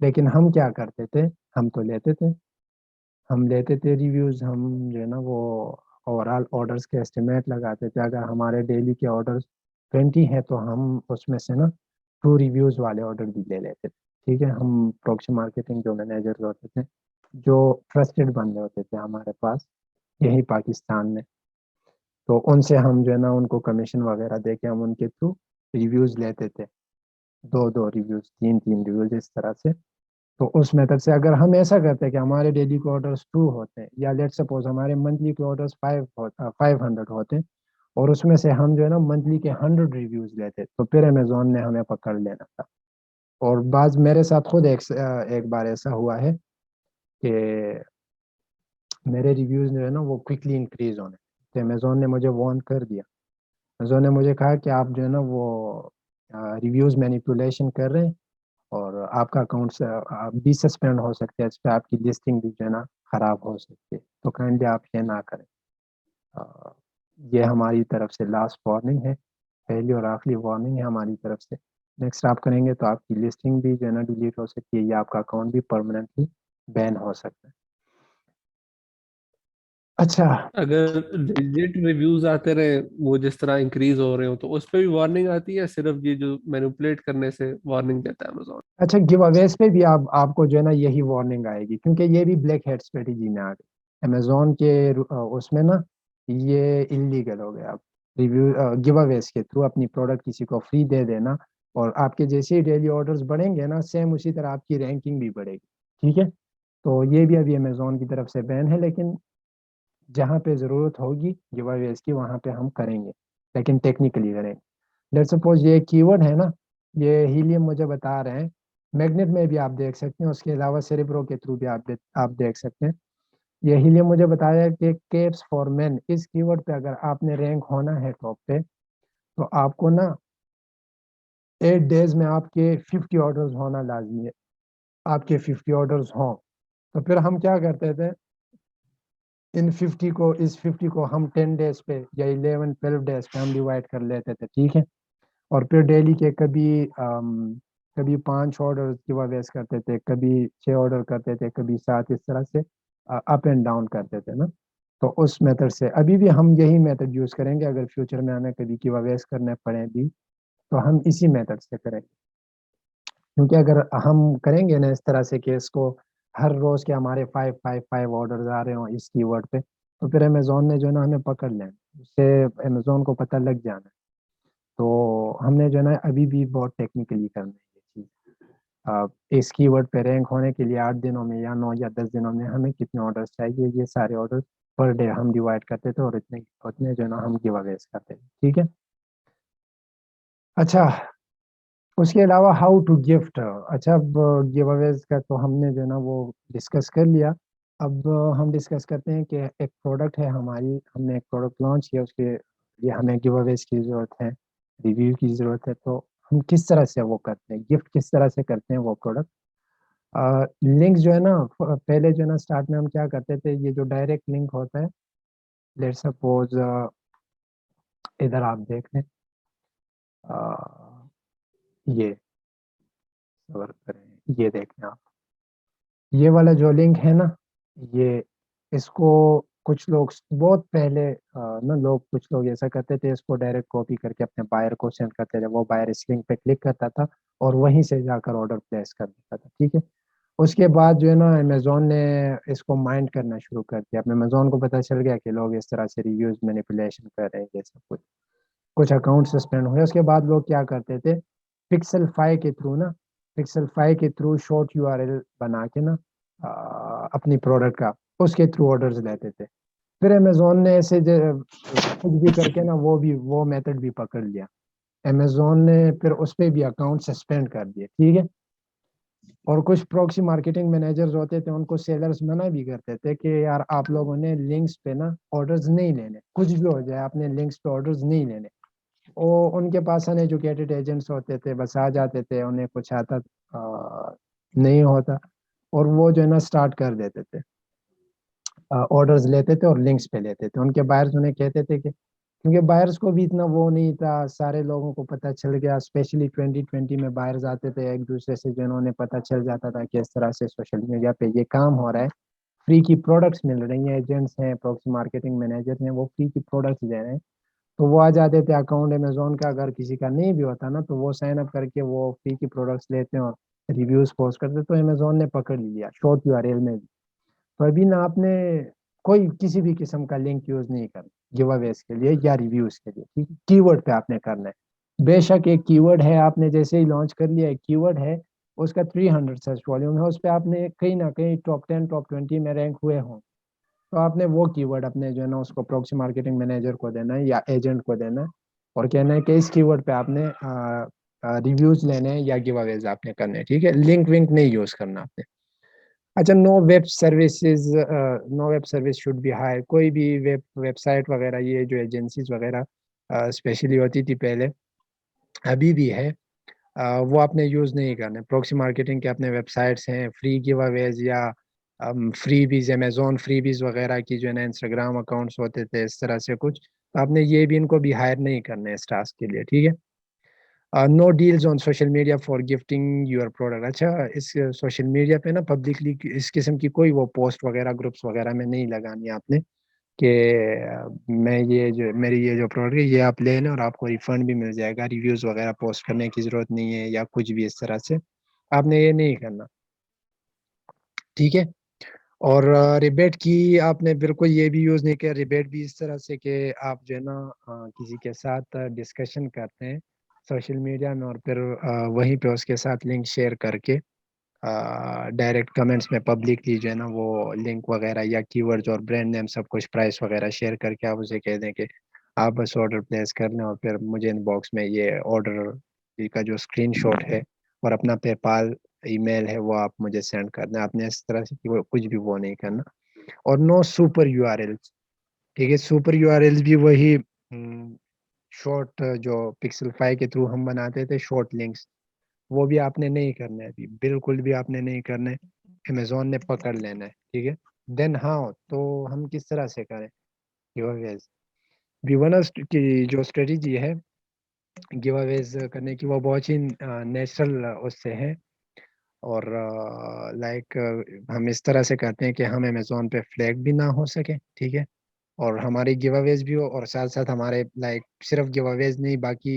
لیکن ہم کیا کرتے تھے, ہم تو لیتے تھے, ہم لیتے تھے ریویوز. ہم جو ہے نا وہ اوور آل آرڈرس کے اسٹیمیٹ لگاتے تھے. اگر ہمارے ڈیلی کے آرڈرس 20 ہیں تو ہم اس میں سے نا 2 ریویوز والے آرڈر بھی لے لیتے تھے. ٹھیک ہے, ہم پروکسی مارکیٹنگ جو مینیجر ہوتے تھے, جو ٹرسٹڈ بندے ہوتے تھے ہمارے پاس یہی پاکستان میں, تو ان سے ہم جو ہے نا ان کو کمیشن وغیرہ دے کے ہم ان کے تھرو ریویوز لیتے تھے, 2 ریویوز 3 ریویوز اس طرح سے. تو اس میتھڈ سے اگر ہم ایسا کرتے ہیں کہ ہمارے ڈیلی کے آرڈرس 2 ہوتے ہیں, یا لیٹ سپوز ہمارے منتھلی کے آرڈرس 500 ہوتے ہیں, اور اس میں سے ہم جو ہے نا منتھلی کے 100 ریویوز لیتے, تو پھر امیزون نے ہمیں پکڑ لینا تھا. اور بعض میرے ساتھ خود ایک بار ایسا ہوا ہے کہ میرے ریویوز جو ہے نا وہ کوئکلی انکریز ہونے, تو امیزون نے مجھے وارن کر دیا. امیزون نے مجھے کہا کہ آپ جو ہے نا وہ ریویوز مینیپولیشن کر رہے ہیں, اور آپ کا اکاؤنٹ بھی سسپینڈ ہو سکتے ہیں, اس پہ آپ کی لسٹنگ بھی جو ہے نا خراب ہو سکتی ہے, تو کائنڈلی آپ یہ نہ کریں. یہ ہماری طرف سے لاسٹ وارننگ ہے, پہلی اور آخری وارننگ ہے ہماری طرف سے. نیکسٹ آپ کریں گے تو آپ کی لسٹنگ بھی جو ہے نا ڈیلیٹ ہو سکتی ہے, یا آپ کا اکاؤنٹ بھی پرماننٹلی بین ہو سکتا ہے. اچھا, اگر لیجٹ ریویوز آتے رہے وہ جس طرح انکریز ہو رہے ہو تو اس پہ بھی وارننگ آتی ہے, صرف یہ جو مینوپولیٹ کرنے سے وارننگ دیتا ہے Amazon؟ اچھا گیو اویز پہ بھی آپ کو جو ہے نا یہی وارننگ آئے گی, کیونکہ یہ بھی بلیک ہیڈ اسٹریٹجی میں آ گئی امیزون کے اس میں نا, یہ انلیگل ہو گیا. آپ ریویو گیو اویز کے تھرو اپنی پروڈکٹ کسی کو فری دے دینا, اور آپ کے جیسے ہی ڈیلی آرڈرز بڑھیں گے نا, سیم اسی طرح آپ کی رینکنگ بھی بڑھے گی. ٹھیک ہے, تو یہ بھی ابھی امیزون کی طرف سے بین ہے, لیکن جہاں پہ ضرورت ہوگی گیو اویز کی وہاں پہ ہم کریں گے, لیکن ٹیکنیکلی کریں گے. لیٹ سپوز یہ کی ورڈ ہے نا, یہ ہیلیم مجھے بتا رہے ہیں, میگنیٹ میں بھی آپ دیکھ سکتے ہیں, اس کے علاوہ سیریبرو کے تھرو بھی آپ دیکھ سکتے ہیں. یہ ہیلیم مجھے بتایا کہ کیپس فار مین اس کی ورڈ پہ اگر آپ نے رینک ہونا ہے ٹاپ پہ, تو آپ کو نا 8 days میں آپ کے 50 آرڈرز ہونا لازمی ہے. آپ کے 50 آرڈرز ہوں, تو پھر ہم کیا کرتے تھے, اس 50 کو ہم 10 days پہ یا 11-12 days پہ ہم ڈیوائڈ کر لیتے تھے. ٹھیک ہے, اور پھر ڈیلی کے کبھی 5 آرڈر کی ویس کرتے تھے, کبھی 6 آرڈر کرتے تھے, کبھی 7, اس طرح سے اپ اینڈ ڈاؤن کرتے تھے نا. تو اس میتھڈ سے ابھی بھی ہم یہی میتھڈ یوز کریں گے. اگر فیوچر میں ہمیں کبھی کی ویس کرنے پڑیں بھی, تو ہم اسی میتھڈ سے کریں گے. کیونکہ اگر ہم کریں گے نا اس طرح سے کہ اس کو ہر روز کے ہمارے 5 آرڈرز آ رہے ہوں اس کی ورڈ پہ, تو پھر امیزون نے جو ہے نا ہمیں پکڑ لینا, اس سے امیزون کو پتہ لگ جانا. تو ہم نے جو ہے نا ابھی بھی بہت ٹیکنیکلی کرنا ہے یہ چیز. اس کی ورڈ پہ رینک ہونے کے لیے 8 دنوں میں یا 9 یا 10 دنوں میں ہمیں کتنے آرڈرز چاہیے, یہ سارے آرڈر پر ڈے ہم ڈیوائڈ کرتے تھے, اور اتنے جو ہے نا ہم گیو اویز کرتے تھے. ٹھیک ہے, اچھا اس کے علاوہ ہاؤ ٹو گفٹ. اچھا اب گیو اویز کا تو ہم نے جو ہے نا وہ ڈسکس کر لیا. اب ہم ڈسکس کرتے ہیں کہ ایک پروڈکٹ ہے ہماری, ہم نے ایک پروڈکٹ لانچ کیا, اس کے لیے ہمیں گیو اویز کی ضرورت ہے, ریویو کی ضرورت ہے. تو ہم کس طرح سے وہ کرتے ہیں, گفٹ کس طرح سے کرتے ہیں وہ پروڈکٹ. لنک جو ہے نا پہلے جو ہے نا اسٹارٹ میں ہم کیا کرتے تھے, یہ جو ڈائریکٹ لنک ہوتا ہے, لیٹ سپوز ادھر آپ دیکھ لیں, یہ صبر کریں, یہ دیکھیں آپ, یہ والا جو لنک ہے نا, یہ اس کو کچھ لوگ بہت پہلے نا کچھ لوگ ایسا کرتے تھے، اس کو ڈائریکٹ کاپی کر کے اپنے بائر کو سینڈ کرتے تھے، وہ بائر اس لنک پہ کلک کرتا تھا اور وہیں سے جا کر آرڈر پلیس کر دیتا تھا، ٹھیک ہے۔ اس کے بعد جو ہے نا امیزون نے اس کو مائنڈ کرنا شروع کر دیا، اپنے امیزون کو پتہ چل گیا کہ لوگ اس طرح سے ریویوز مینیپولیشن کر رہے ہیں، یہ سب کچھ اکاؤنٹ سسپینڈ ہوئے۔ اس کے بعد لوگ کیا کرتے تھے، پکسل 5 کے تھرو نا، پکسل 5 کے through short you R L بنا کے نا اپنی پروڈکٹ کا اس کے تھرو آرڈرز لیتے تھے۔ پھر امیزون نے ایسے کچھ بھی کر کے نا وہ میتھڈ بھی پکڑ لیا، امیزون نے پھر اس پہ بھی اکاؤنٹ سسپینڈ کر دیے، ٹھیک ہے۔ اور کچھ پروکسی مارکیٹنگ مینیجرز ہوتے تھے، ان کو سیلرز منع بھی کرتے تھے کہ یار آپ لوگوں نے لنکس پہ نا آرڈرز نہیں لینے، کچھ بھی ہو جائے آپ نے لنکس پہ آرڈرز نہیں لینے۔ وہ ان کے پاس ان ایجوکیٹڈ ایجنٹس ہوتے تھے، بس آ جاتے تھے، انہیں کچھ آتا نہیں ہوتا، اور وہ جو ہے نا اسٹارٹ کر دیتے تھے، آرڈرز لیتے تھے اور لنکس پہ لیتے تھے۔ ان کے بائرز انہیں کہتے تھے کہ کیونکہ بائرز کو بھی اتنا وہ نہیں تھا، سارے لوگوں کو پتہ چل گیا، اسپیشلی 2020 میں بائرز آتے تھے ایک دوسرے سے، جنہوں نے پتہ چل جاتا تھا کہ اس طرح سے سوشل میڈیا پہ یہ کام ہو رہا ہے، فری کی پروڈکٹس مل رہی ہیں، ایجنٹس ہیں، پروکسی مارکیٹنگ مینیجر ہیں، وہ فری کی پروڈکٹس دے رہے ہیں، تو وہ آ جاتے تھے اکاؤنٹ امیزون کا، اگر کسی کا نہیں بھی ہوتا نا تو وہ سائن اپ کر کے وہ فری کی پروڈکٹس لیتے ہیں اور ریویوز پوسٹ کرتے، تو امیزون نے پکڑ لیا شارٹ یو آر ایل میں بھی۔ تو ابھی نا آپ نے کوئی کسی بھی قسم کا لنک یوز نہیں کرنا گیو اویز کے لیے یا ریویوز کے لیے، ٹھیک ہے، کی ورڈ پہ آپ نے کرنا ہے۔ بے شک ایک کی ورڈ ہے، آپ نے جیسے ہی لانچ کر لیا، ایک کی ورڈ ہے، اس کا 300 سرچ والیوم ہے، اس پہ آپ نے کہیں نہ کہیں ٹاپ 10 ٹاپ 20 میں رینک ہوئے ہوں، تو آپ نے وہ کی ورڈ اپنے جو ہے نا اس کو پروکسی مارکیٹنگ مینیجر کو دینا ہے یا ایجنٹ کو دینا ہے، اور کہنا ہے کہ اس کی ورڈ پہ آپ نے ریویوز لینے ہیں یا گیو اویز آپ نے کرنے ہیں، ٹھیک ہے، لنک ونک نہیں یوز کرنا آپ نے۔ اچھا، no web services, no web service should be high, کوئی بھی ویب سائٹ وغیرہ، یہ جو ایجنسیز وغیرہ اسپیشلی ہوتی تھی پہلے، ابھی بھی ہے، وہ آپ نے یوز نہیں کرنے۔ پروکسی مارکیٹنگ کے اپنے ویب سائٹس ہیں، فری گیو اویز یا فری بیز، امیزون فری بیز وغیرہ کی جو ہے نا انسٹاگرام اکاؤنٹس ہوتے تھے، اس طرح سے کچھ، آپ نے یہ بھی ان کو بھی ہائر نہیں کرنے اس ٹاسک کے لیے، ٹھیک ہے۔ No deals on social media for gifting your product, اچھا اس سوشل میڈیا پہ نا پبلکلی اس قسم کی کوئی وہ پوسٹ وغیرہ گروپس وغیرہ میں نہیں لگانی آپ نے کہ میں یہ جو میری یہ جو پروڈکٹ ہے یہ آپ لے لیں اور آپ کو ریفنڈ بھی مل جائے گا، ریویوز وغیرہ پوسٹ کرنے کی ضرورت نہیں ہے یا کچھ بھی اس طرح سے، آپ نے یہ نہیں کرنا، ٹھیک ہے۔ اور ریبیٹ کی آپ نے بالکل یہ بھی یوز نہیں کیا، ریبیٹ بھی اس طرح سے کہ آپ جو ہے نا کسی کے ساتھ ڈسکشن کرتے ہیں سوشل میڈیا میں، اور پھر وہیں پہ اس کے ساتھ لنک شیئر کر کے ڈائریکٹ کمنٹس میں پبلکلی جو ہے نا وہ لنک وغیرہ یا کی ورڈز اور برانڈ نیم سب کچھ پرائس وغیرہ شیئر کر کے آپ اسے کہہ دیں کہ آپ بس آرڈر پلیس کر لیں، اور پھر مجھے ان باکس میں یہ آرڈر کا جو اسکرین شاٹ ہے اور اپنا پے پال ای میل ہے وہ آپ مجھے سینڈ کر دیں، آپ نے اس طرح سے کچھ بھی وہ نہیں کرنا۔ اور نو سپر یو آر ایل، ٹھیک ہے، سپر یو آر ایل بھی وہی شارٹ جو پکسل 5 کے تھرو ہم بناتے تھے شارٹ لنکس، وہ بھی آپ نے نہیں کرنا ہے، ابھی بالکل بھی آپ نے نہیں کرنا ہے، امیزون نے پکڑ لینا ہے، ٹھیک ہے۔ دین ہاں تو ہم کس طرح سے کریں گیو اویز؟ ویونرز کی جو اسٹریٹجی ہے گیو اویز کرنے کی وہ بہت ہی نیچرل اس سے ہے، اور لائک ہم اس طرح سے کرتے ہیں کہ ہم امیزون پہ فلیگ بھی نہ ہو سکے، ٹھیک ہے، اور ہماری گیو اویز بھی ہو، اور ساتھ ساتھ ہمارے لائک صرف گیو اویز نہیں، باقی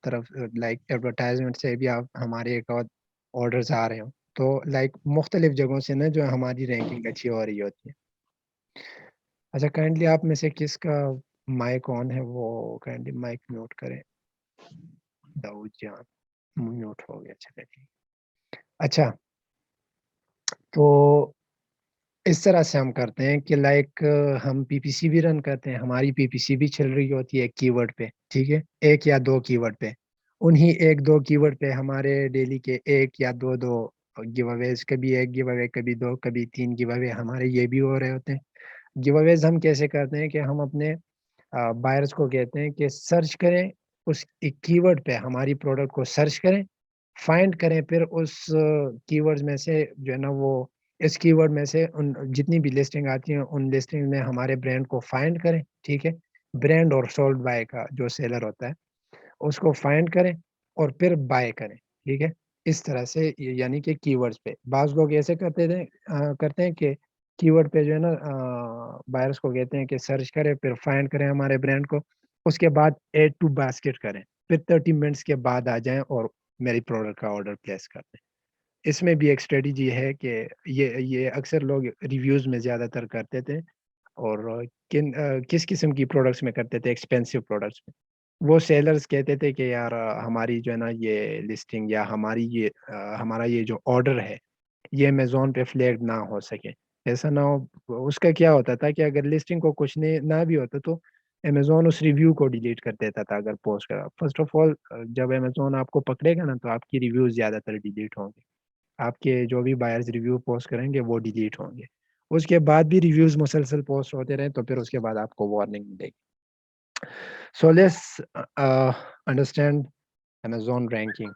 طرف لائک ایڈورٹائزمنٹ سے بھی آپ ہمارے ایک اور آرڈرز آ رہے ہوں، تو لائک مختلف جگہوں سے نا جو ہماری رینکنگ اچھی ہو رہی ہوتی ہے۔ اچھا، کائنڈلی آپ میں سے کس کا مائک آن ہے وہ کائنڈلی مائک میوٹ کریں، داؤد جان میوٹ ہو گیا، چلے ٹھیک۔ اچھا، تو اس طرح سے ہم کرتے ہیں کہ لائک ہم پی پی سی بھی رن کرتے ہیں، ہماری پی پی سی بھی چل رہی ہوتی ہے ایک کی ورڈ پہ، ٹھیک ہے، ایک یا دو کی ورڈ پہ، انہی ایک دو کی ورڈ پہ ہمارے ڈیلی کے ایک یا دو گیو اویز، کبھی ایک گیو اوے، کبھی دو، کبھی تین گیو اوے ہمارے یہ بھی ہو رہے ہوتے ہیں۔ گیو اویز ہم کیسے کرتے ہیں کہ ہم اپنے بائرز کو کہتے ہیں کہ سرچ کریں اس ایک کی ورڈ پہ، ہماری پروڈکٹ کو سرچ کریں، فائنڈ کریں، پھر اس کی ورڈ میں سے جو ہے نا وہ اس کی ورڈ میں سے ان جتنی بھی لسٹنگ آتی ہیں ان لسٹنگ میں ہمارے برانڈ کو فائنڈ کریں، ٹھیک ہے، برانڈ اور سولڈ بائی کا جو سیلر ہوتا ہے اس کو فائنڈ کریں اور پھر بائی کریں، ٹھیک ہے، اس طرح سے، یعنی کہ کی ورڈز پہ۔ بعض لوگ ایسے کرتے ہیں کہ کی ورڈ پہ جو ہے نا بائرس کو کہتے ہیں کہ سرچ کریں، پھر فائنڈ کریں ہمارے برانڈ کو، اس کے بعد ایڈ ٹو باسکٹ کریں، پھر 30 منٹس کے بعد آ جائیں اور میری پروڈکٹ کا آرڈر پلیس کر دیں۔ اس میں بھی ایک اسٹریٹجی ہے کہ یہ اکثر لوگ ریویوز میں زیادہ تر کرتے تھے، اور کس قسم کی پروڈکٹس میں کرتے تھے، ایکسپینسو پروڈکٹس میں۔ وہ سیلرز کہتے تھے کہ یار ہماری جو ہے نا یہ لسٹنگ یا ہمارا یہ جو آرڈر ہے یہ امیزون پہ فلیگڈ نہ ہو سکے، ایسا نہ ہو۔ اس کا کیا ہوتا تھا کہ اگر لسٹنگ کو کچھ نہ بھی ہوتا تو امیزون اس ریویو کو ڈیلیٹ کر دیتا تھا اگر پوسٹ کرا۔ فرسٹ آف آل جب امیزون آپ کو پکڑے گا نا تو آپ کی ریویوز زیادہ تر ڈیلیٹ ہوں گے، آپ کے جو بھی بائرز ریویو پوسٹ کریں گے وہ ڈیلیٹ ہوں گے۔ اس کے بعد بھی ریویوز مسلسل پوسٹ ہوتے رہیں تو پھر اس کے بعد آپ کو وارننگ ملے گی۔ So let's understand Amazon ranking.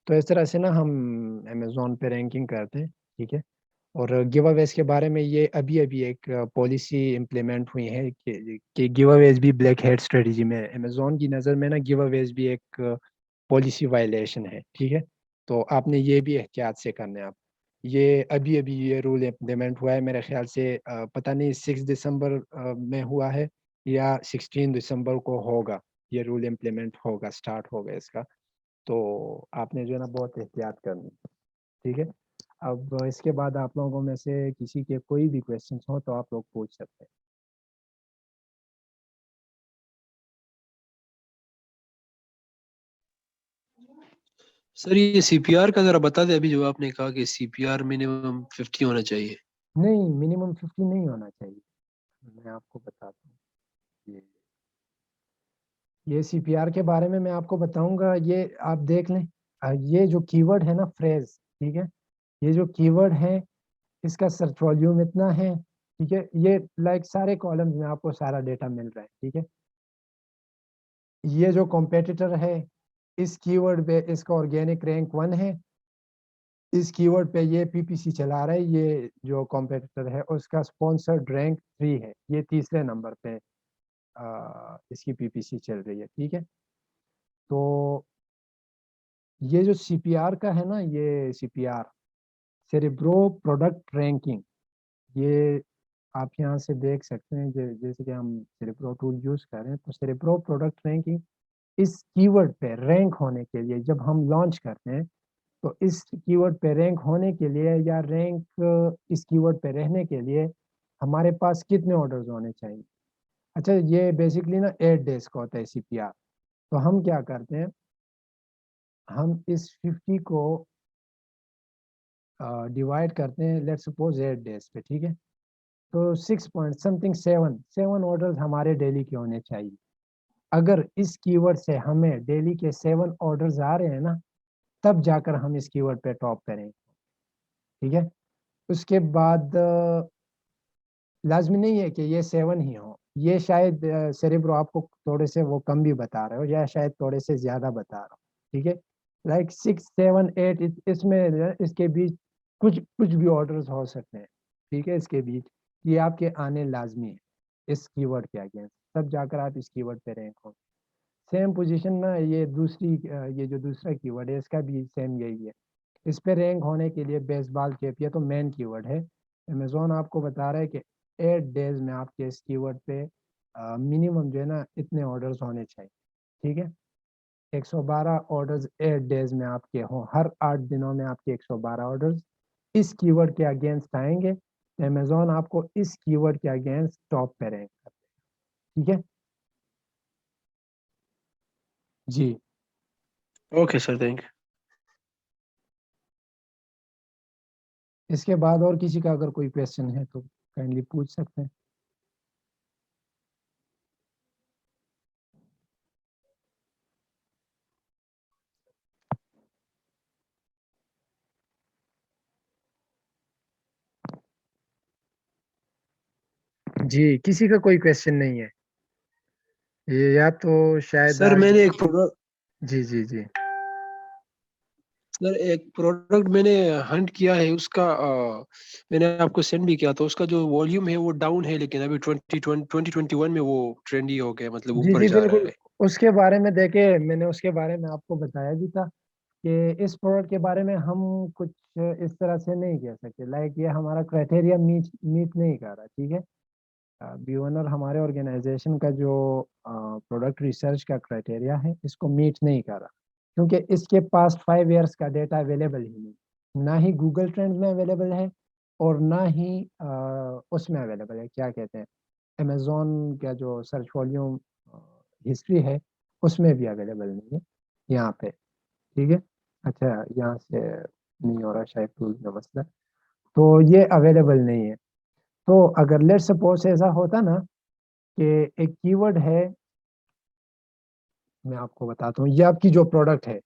تو اس طرح سے نا ہم امیزون پہ رینکنگ کرتے ہیں، ٹھیک ہے۔ اور گیو اویز کے بارے میں یہ ابھی ایک پالیسی امپلیمنٹ ہوئی ہے کہ گیو اویز بھی بلیک ہیڈ اسٹریٹجی میں، امیزون کی نظر میں نا گیو اویز بھی ایک پالیسی وائلیشن ہے، ٹھیک ہے۔ تو آپ نے یہ بھی احتیاط سے کرنا ہے۔ آپ یہ ابھی یہ رول امپلیمنٹ ہوا ہے میرے خیال سے، پتہ نہیں 6 دسمبر میں ہوا ہے یا 16 دسمبر کو ہوگا، یہ رول امپلیمنٹ ہوگا، سٹارٹ ہوگا اس کا۔ تو آپ نے جو ہے نا بہت احتیاط کرنی، ٹھیک ہے۔ اب اس کے بعد آپ لوگوں میں سے کسی کے کوئی بھی کویشچنس ہوں تو آپ لوگ پوچھ سکتے ہیں۔ سر یہ سی پی آر کا ذرا بتا دیں، ابھی جو آپ نے کہا کہ سی پی آر منیمم 50 ہونا چاہیے۔ نہیں، منیمم 50 نہیں ہونا چاہیے، میں آپ کو بتاتا ہوں۔ یہ سی پی آر کے بارے میں آپ کو بتاؤں گا، یہ آپ دیکھ لیں، یہ جو کی ورڈ ہے نا فریز، ٹھیک ہے، یہ جو کی ورڈ ہے اس کا سرچ والیوم اتنا ہے، ٹھیک ہے، یہ لائک سارے کالمز میں آپ کو سارا ڈیٹا مل رہا ہے، ٹھیک ہے۔ یہ جو کمپیٹیٹر ہے اس کی ورڈ پہ اس کا آرگینک رینک 1 ہے، اس کی ورڈ پہ یہ پی پی سی چلا رہا ہے، یہ جو کمپیٹیٹر ہے اس کا اسپانسرڈ رینک 3 ہے، یہ تیسرے نمبر پہ اس کی پی پی سی چل رہی ہے، ٹھیک ہے۔ تو یہ جو سی پی آر کا ہے نا، یہ سی پی آر سیریبرو پروڈکٹ رینکنگ، یہ آپ یہاں سے دیکھ سکتے ہیں، جیسے کہ ہم سیریبرو ٹول یوز کر رہے ہیں، تو سیریبرو پروڈکٹ رینکنگ اس کی ورڈ پہ رینک ہونے کے لیے جب ہم لانچ کرتے ہیں تو اس کی ورڈ پہ رینک ہونے کے لیے یا رینک اس کی ورڈ پہ رہنے کے لیے ہمارے پاس کتنے آرڈرز ہونے چاہیے۔ اچھا، یہ بیسکلی نا 8 days کا ہوتا ہے سی پی آر۔ تو ہم کیا کرتے ہیں، ہم اس 50 کو ڈیوائڈ کرتے ہیں لیٹ سپوز 8 days پہ، ٹھیک ہے۔ تو 7 آرڈرز ہمارے ڈیلی کے ہونے چاہیے۔ اگر اس کی ورڈ سے ہمیں ڈیلی کے 7 آرڈرز آ رہے ہیں نا، تب جا کر ہم اس کی ورڈ پہ ٹاپ کریں، ٹھیک ہے۔ اس کے بعد لازمی نہیں ہے کہ یہ 7 ہی ہوں، یہ شاید سیریبرو آپ کو تھوڑے سے وہ کم بھی بتا رہے ہو یا شاید تھوڑے سے زیادہ بتا رہا ہو، ٹھیک ہے۔ لائک 6 7 8 اس میں اس کے بیچ کچھ بھی آرڈرز ہو سکتے ہیں، ٹھیک ہے۔ اس کے بیچ یہ آپ کے آنے لازمی ہے اس کی ورڈ کے اگینسٹ، تب جا کر آپ اس کی ورڈ پہ رینک ہوں۔ سیم پوزیشن نا یہ یہ جو دوسرا کی ورڈ ہے اس کا بھی سیم یہی ہے۔ اس پہ رینک ہونے کے لیے بیس بال کیپ یہ تو مین کی ورڈ ہے، امیزون آپ کو بتا رہا ہے کہ 8 days میں آپ کے اس کی ورڈ پہ منیمم جو ہے نا اتنے آرڈرز ہونے چاہیے، ٹھیک ہے۔ 112 آرڈرز 8 days میں آپ کے ہوں، ہر 8 دنوں میں آپ کے 112 آرڈرز اس کی ورڈ کے اگینسٹ آئیں گے، امیزون آپ کو اس کی ورڈ کے اگینسٹ ٹاپ پہ رینک کر دے گا، ٹھیک ہے جی۔ Okay sir, thank you. اس کے بعد اور کسی کا اگر کوئی کویشچن ہے تو کائنڈلی پوچھ سکتے ہیں۔ جی، کسی کا کوئی کویشچن نہیں ہے یہ، یا تو شاید سر آج میں نے ایک پروڈکٹ جی جی جی سر ایک پروڈکٹ میں نے ہنٹ کیا ہے، اس کا میں نے آپ کو سینڈ بھی کیا تھا، اس کا جو والیوم ہے وہ ڈاؤن ہے، لیکن ابھی 2021 میں وہ ٹرینڈی ہو گیا، مطلب جی اوپر جی جا رہا بالکل، ہے۔ اس کے بارے میں دیکھے میں نے اس کے بارے میں آپ کو بتایا بھی تھا کہ اس پروڈکٹ کے بارے میں ہم کچھ اس طرح سے نہیں کہہ سکتے، لائک یہ ہمارا کرائٹیریا میٹ نہیں کر رہا، ٹھیک ہے. بی اونر ہمارے آرگنائزیشن کا جو پروڈکٹ ریسرچ کا کرائٹیریا ہے اس کو میٹ نہیں کر رہا، کیونکہ اس کے پاس 5 ایئرس کا ڈیٹا اویلیبل ہی نہیں، نہ ہی گوگل ٹرینڈ میں اویلیبل ہے اور نہ ہی اس میں اویلیبل ہے، کیا کہتے ہیں، امیزون کا جو سرچ والیوم ہسٹری ہے اس میں بھی اویلیبل نہیں ہے یہاں پہ، ٹھیک ہے. اچھا یہاں سے نہیں ہو رہا شاید ٹول کا مسئلہ، تو یہ اویلیبل نہیں ہے. تو اگر لیٹ سپوز ایسا ہوتا نا کہ ایک کی ورڈ ہے، میں آپ کو بتاتا ہوں، یہ آپ کی جو پروڈکٹ ہے،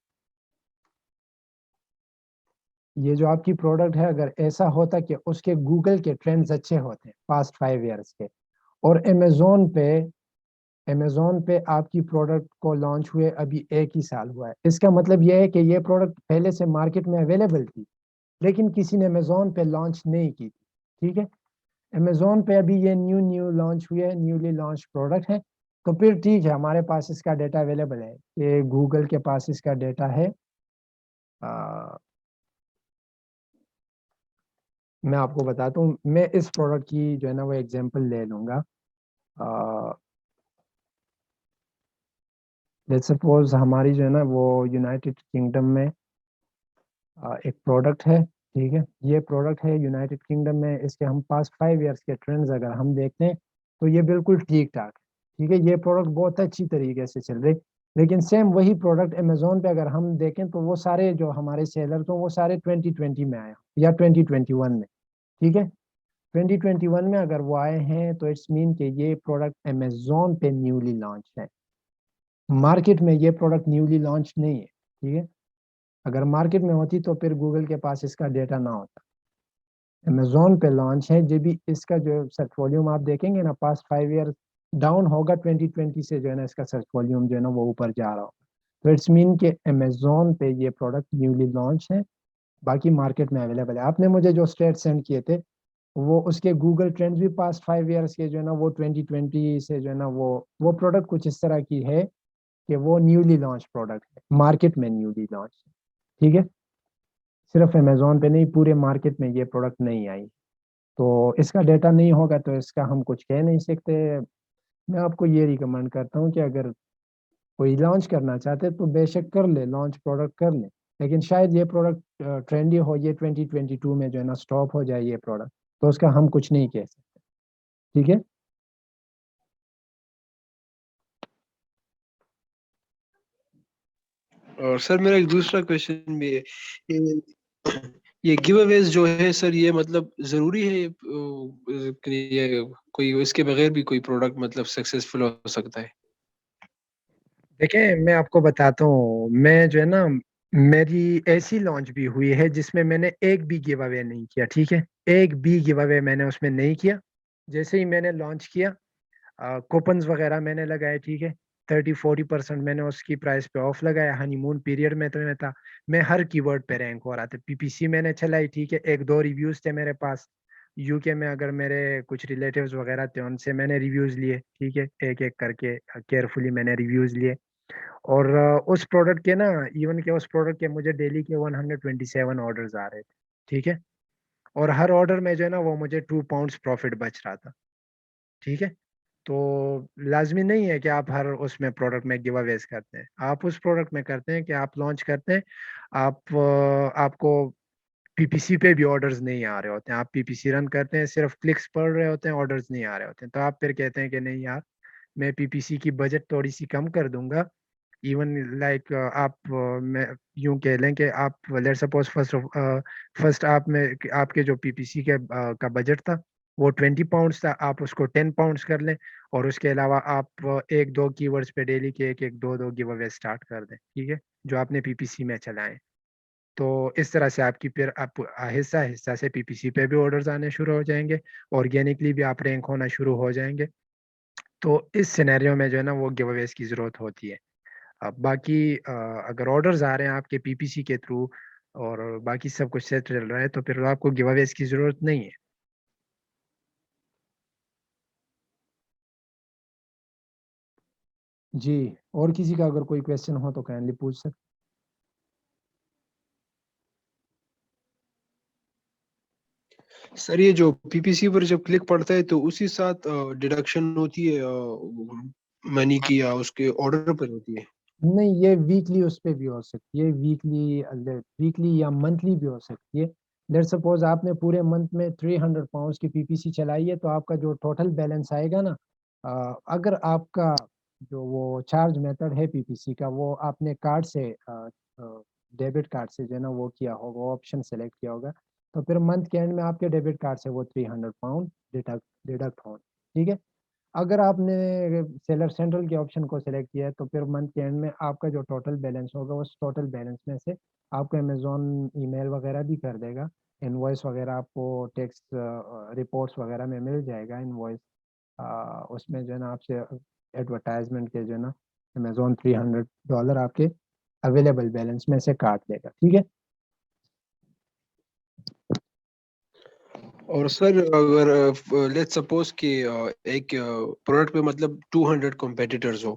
یہ جو آپ کی پروڈکٹ ہے، اگر ایسا ہوتا کہ اس کے گوگل کے ٹرینڈز اچھے ہوتے ہیں پاسٹ 5 ایئرس کے، اور امیزون پہ آپ کی پروڈکٹ کو لانچ ہوئے ابھی 1 ہی سال ہوا ہے، اس کا مطلب یہ ہے کہ یہ پروڈکٹ پہلے سے مارکیٹ میں اویلیبل تھی لیکن کسی نے امیزون پہ لانچ نہیں کی تھی، ٹھیک ہے. امیزون پہ ابھی یہ نیو لانچ ہوئی ہے، نیولی لانچ پروڈکٹ ہے، تو پھر ٹھیک ہے، ہمارے پاس اس کا ڈیٹا اویلیبل ہے کہ گوگل کے پاس اس کا ڈیٹا ہے. میں آپ کو بتاتا ہوں، میں اس پروڈکٹ کی جو ہے نا وہ ایگزامپل لے لوں گا. لیٹ سپوز ہماری جو ہے نا وہ یونائٹڈ کنگڈم میں ایک پروڈکٹ ہے، ٹھیک ہے. یہ پروڈکٹ ہے یونائٹڈ کنگڈم میں، اس کے ہم پاس 5 ایئرس کے ٹرینڈز اگر ہم دیکھتے ہیں تو یہ بالکل ٹھیک ٹھاک، ٹھیک ہے. یہ پروڈکٹ بہت اچھی طریقے سے چل رہی، لیکن سیم وہی پروڈکٹ امیزون پہ اگر ہم دیکھیں تو وہ سارے جو ہمارے سیلر تو وہ سارے 2020 میں آئے یا 2021 میں، ٹھیک ہے. 2021 میں اگر وہ آئے ہیں تو اٹس مین کہ یہ پروڈکٹ امیزون پہ نیولی لانچ ہے، مارکیٹ میں یہ پروڈکٹ نیولی لانچ نہیں ہے، ٹھیک ہے. اگر مارکیٹ میں ہوتی تو پھر گوگل کے پاس اس کا ڈیٹا نہ ہوتا. امیزون پہ لانچ ہے، جب بھی اس کا جو سرچ والیوم آپ دیکھیں گے نا پاسٹ 5 ایئر ڈاؤن ہوگا 2020 سے، جو ہے نا اس کا سرچ والیوم جو ہے نا وہ اوپر جا رہا ہوگا. تو اٹس مین کہ امیزون پہ یہ پروڈکٹ نیولی لانچ ہے، باقی مارکیٹ میں اویلیبل ہے. آپ نے مجھے جو اسٹیٹ سینڈ کیے تھے وہ اس کے گوگل ٹرینڈ بھی پاسٹ 5 ایئرس کے جو ہے نا وہ 2020 سے جو ہے نا وہ پروڈکٹ کچھ اس طرح کی ہے کہ وہ نیولی لانچ پروڈکٹ ہے، مارکیٹ میں نیولی لانچ ہے، ٹھیک ہے. صرف امیزون پہ نہیں، پورے مارکیٹ میں یہ پروڈکٹ نہیں آئی، تو اس کا ڈیٹا نہیں ہوگا تو اس کا ہم کچھ کہہ نہیں سکتے. میں آپ کو یہ ریکمینڈ کرتا ہوں کہ اگر کوئی لانچ کرنا چاہتے تو بے شک کر لے، لانچ پروڈکٹ کر لے، لیکن شاید یہ پروڈکٹ ٹرینڈی ہو، یہ 2022 میں جو ہے نا اسٹاپ ہو جائے یہ پروڈکٹ، تو اس کا ہم کچھ نہیں کہہ سکتے، ٹھیک ہے. اور سر میرا ایک دوسرا کویشچن بھی ہے، یہ گیو اویز جو ہے سر، یہ مطلب ضروری ہے کہ یہ کوئی اس کے بغیر بھی کوئی پروڈکٹ مطلب سکسیسفل ہو سکتا ہے؟ دیکھیں میں آپ کو بتاتا ہوں، میں جو ہے نا میری ایسی لانچ بھی ہوئی ہے جس میں میں نے ایک بھی گیو اوے نہیں کیا، ٹھیک ہے. ایک بھی گیو اوے میں نے اس میں نہیں کیا. جیسے ہی میں نے لانچ کیا کوپنز وغیرہ میں نے لگائے، ٹھیک ہے. 30-40% میں نے اس کی پرائس پہ آف لگایا، ہنی مون پیریڈ میں تو میں تھا، میں ہر کی ورڈ پہ رینک ہو رہا تھا. پی پی سی میں نے چلائی، ٹھیک ہے. 1-2 ریویوز تھے میرے پاس یو کے میں، اگر میرے کچھ ریلیٹیوز وغیرہ تھے ان سے میں نے ریویوز لیے، ٹھیک ہے. ایک ایک کر کے کیئرفلی میں نے ریویوز لیے. اور اس پروڈکٹ کے نا ایون کہ اس پروڈکٹ کے مجھے ڈیلی کے 127 آرڈرز آ رہے تھے، ٹھیک ہے. اور ہر آرڈر میں جو ہے نا وہ مجھے 2 پاؤنڈس پروفٹ بچ رہا تھا، ٹھیک ہے. تو لازمی نہیں ہے کہ آپ ہر اس میں پروڈکٹ میں گیو اویز کرتے ہیں، آپ اس پروڈکٹ میں کرتے ہیں کہ آپ لانچ کرتے ہیں، آپ کو پی پی سی پہ بھی آرڈرز نہیں آ رہے ہوتے ہیں، آپ پی پی سی رن کرتے ہیں، صرف کلکس پڑ رہے ہوتے ہیں، آرڈرز نہیں آ رہے ہوتے ہیں، تو آپ پھر کہتے ہیں کہ نہیں یار میں پی پی سی کی بجٹ تھوڑی سی کم کر دوں گا. ایون لائک آپ میں یوں کہہ لیں کہ آپ لیٹ سپوز فرسٹ آپ کے جو پی پی سی کا بجٹ تھا وہ 20 پاؤنڈس تھا، آپ اس کو 10 پاؤنڈس کر لیں، اور اس کے علاوہ آپ 1-2 کی ورڈز پہ ڈیلی کے 1-2 گیو اوے اسٹارٹ کر دیں، ٹھیک ہے، جو آپ نے پی پی سی میں چلائیں. تو اس طرح سے آپ کی پھر آپ آہستہ سے پی پی سی پہ بھی آرڈرز آنے شروع ہو جائیں گے، آرگینکلی بھی آپ رینک ہونا شروع ہو جائیں گے. تو اس سینیریو میں جو ہے نا وہ گیو اویز کی ضرورت ہوتی ہے. اب باقی اگر آرڈرز آ رہے ہیں آپ کے پی پی سی کے تھرو اور باقی سب کچھ سیٹ چل رہا ہے تو پھر آپ کو گیو اویز کی ضرورت نہیں ہے. جی اور کسی کا اگر کوئی کویشچن ہو تو کائنڈلی پوچھ سکتے. سر یہ جو پی پی سی پر جب کلک پڑتا ہے تو اسی ساتھ ڈیڈکشن ہوتی ہے منی کی یا اس کے آرڈر پر ہوتی ہے؟ نہیں، یہ ویکلی اس پہ بھی ہو سکتی ہے، ویکلی یا منتھلی بھی ہو سکتی ہے. لیٹ سپوز آپ نے پورے منتھ میں 300 پاؤنڈس کی پی پی سی چلائی ہے، تو آپ کا جو ٹوٹل بیلنس آئے گا نا، اگر آپ کا جو وہ چارج میتھڈ ہے پی پی سی کا، وہ آپ نے کارڈ سے ڈیبٹ کارڈ سے جو ہے نا وہ کیا ہوگا، وہ آپشن سلیکٹ کیا ہوگا، تو پھر منتھ کے اینڈ میں آپ کے ڈیبٹ کارڈ سے وہ 300 پاؤنڈ ڈیڈکٹ ہوں. ٹھیک ہے. اگر آپ نے سیلر سینٹرل کے آپشن کو سلیکٹ کیا ہے، تو پھر منتھ کے اینڈ میں آپ کا جو ٹوٹل بیلنس ہوگا، اس ٹوٹل بیلنس میں سے آپ کو امیزون ای میل وغیرہ بھی کر دے گا، انوائس وغیرہ آپ کو ٹیکس رپورٹس وغیرہ میں مل جائے گا انوائس. اس میں جو ہے نا آپ سے ایڈورٹائزمنٹ کے جو ہے نا امیزون $300 آپ کے اویلیبل بیلنس میں سے کاٹ لے گا. ٹھیک ہے. اور سر اگر لیٹ سپوز کہ ایک پروڈکٹ پہ مطلب 200 کمپیٹیٹرز ہو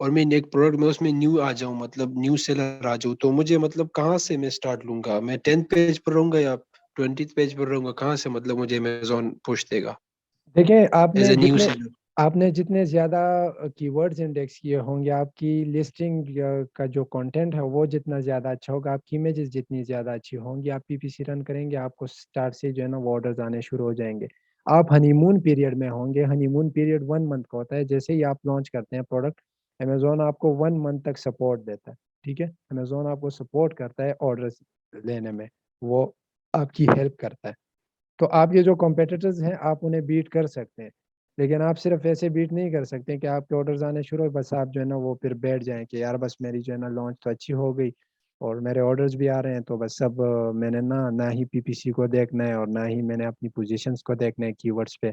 اور میں ایک پروڈکٹ میں اس میں نیو آ جاؤں، مطلب نیو سیلر آ جاؤں، تو مجھے مطلب کہاں سے میں سٹارٹ لوں گا؟ میں 10th پیج پر رہوں گا یا 20th پیج پر رہوں گا؟ کہاں سے مطلب مجھے امیزون پوچھ دے گا دیکھیں، ایز اے نیو سیلر؟ آپ نے جتنے زیادہ کی ورڈز انڈیکس کیے ہوں گے، آپ کی لسٹنگ کا جو کنٹینٹ ہے وہ جتنا زیادہ اچھا ہوگا، آپ کی امیجز جتنی زیادہ اچھی ہوں گی، آپ پی پی سی رن کریں گے، آپ کو سٹارٹ سے جو ہے نا وہ آرڈرز آنے شروع ہو جائیں گے. آپ ہنی مون پیریڈ میں ہوں گے. ہنی مون پیریڈ 1 منتھ کا ہوتا ہے. جیسے ہی آپ لانچ کرتے ہیں پروڈکٹ، امیزون آپ کو 1 منتھ تک سپورٹ دیتا ہے. ٹھیک ہے. امیزون آپ کو سپورٹ کرتا ہے آرڈرز لینے میں، وہ آپ کی ہیلپ کرتا ہے. تو آپ یہ جو کمپیٹیٹرز ہیں، آپ انہیں بیٹ کر سکتے ہیں، لیکن آپ صرف ایسے بیٹ نہیں کر سکتے کہ آپ کے آرڈرز آنے شروع ہو، بس آپ جو ہے نا وہ پھر بیٹھ جائیں کہ یار بس میری جو ہے نا لانچ تو اچھی ہو گئی اور میرے آرڈرز بھی آ رہے ہیں، تو بس اب میں نے نہ ہی پی پی سی کو دیکھنا ہے اور نہ ہی میں نے اپنی پوزیشنز کو دیکھنا ہے کی ورڈز پہ.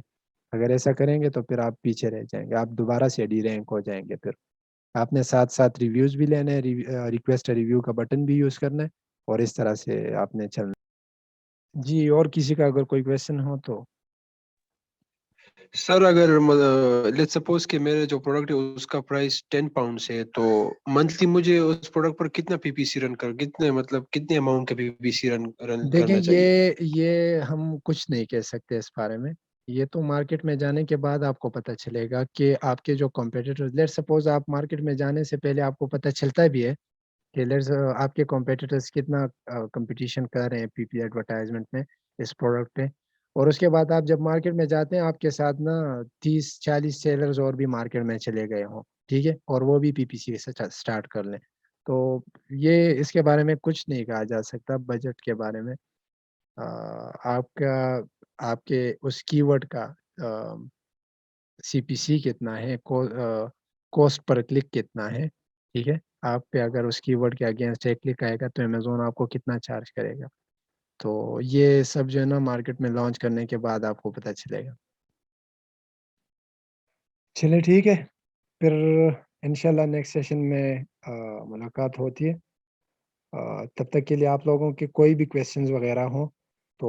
اگر ایسا کریں گے تو پھر آپ پیچھے رہ جائیں گے، آپ دوبارہ سے ڈی رینک ہو جائیں گے. پھر آپ نے ساتھ ساتھ ریویوز بھی لینے ہیں، ریکویسٹ ریویو کا بٹن بھی یوز کرنا ہے، اور اس طرح سے آپ نے چلنا. جی، اور کسی کا اگر کوئی کویشچن ہو تو. سر اگر لیٹ سپوز کہ میرے جو پروڈکٹ ہے اس کا پرائس 10 پاؤنڈس ہے، تو منتھلی مجھے اس پروڈکٹ پر کتنا پی پی سی رن کتنے اماؤنٹ کا پی پی سی رن دیکھیں، کرنا چاہیے؟ یہ ہم کچھ نہیں کہہ سکتے اس بارے میں. یہ تو مارکیٹ میں جانے کے بعد آپ کو پتہ چلے گا کہ آپ کے جو کمپیٹیٹر، لیٹ سپوز آپ مارکیٹ میں جانے سے پہلے آپ کو پتہ چلتا بھی ہے کہ آپ کے کمپیٹیٹرز کتنا کمپٹیشن کر رہے ہیں پی پی ایڈورٹائزمنٹ میں اس پروڈکٹ پہ. اور اس کے بعد آپ جب مارکیٹ میں جاتے ہیں، آپ کے ساتھ نا 30-40 سیلرز اور بھی مارکیٹ میں چلے گئے ہوں. ٹھیک ہے. اور وہ بھی پی پی سی سے سٹارٹ کر لیں. تو یہ اس کے بارے میں کچھ نہیں کہا جا سکتا. بجٹ کے بارے میں آپ کے اس کی ورڈ کا سی پی سی کتنا ہے، کوسٹ پر کلک کتنا ہے. ٹھیک ہے. آپ پہ اگر اس کی ورڈ کے اگینسٹ ایک کلک آئے گا تو امیزون آپ کو کتنا چارج کرے گا. تو یہ سب جو ہے نا مارکیٹ میں لانچ کرنے کے بعد آپ کو پتہ چلے گا. چلے ٹھیک ہے. پھر انشاءاللہ نیکسٹ سیشن میں ملاقات ہوتی ہے. تب تک کے لیے آپ لوگوں کے کوئی بھی کویشچنز وغیرہ ہوں تو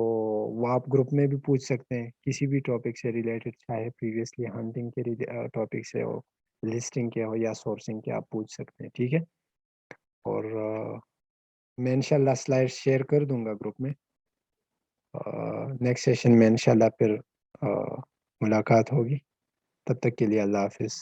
وہ آپ گروپ میں بھی پوچھ سکتے ہیں، کسی بھی ٹاپک سے ریلیٹڈ، چاہے پریویسلی ہنٹنگ کے ٹاپک سے ہو، لسٹنگ کے ہو یا سورسنگ کے، آپ پوچھ سکتے ہیں. ٹھیک ہے. اور میں انشاءاللہ سلائڈ شیئر کر دوں گا گروپ میں. نیکسٹ سیشن میں انشاءاللہ پھر ملاقات ہوگی. تب تک کے لیے اللہ حافظ.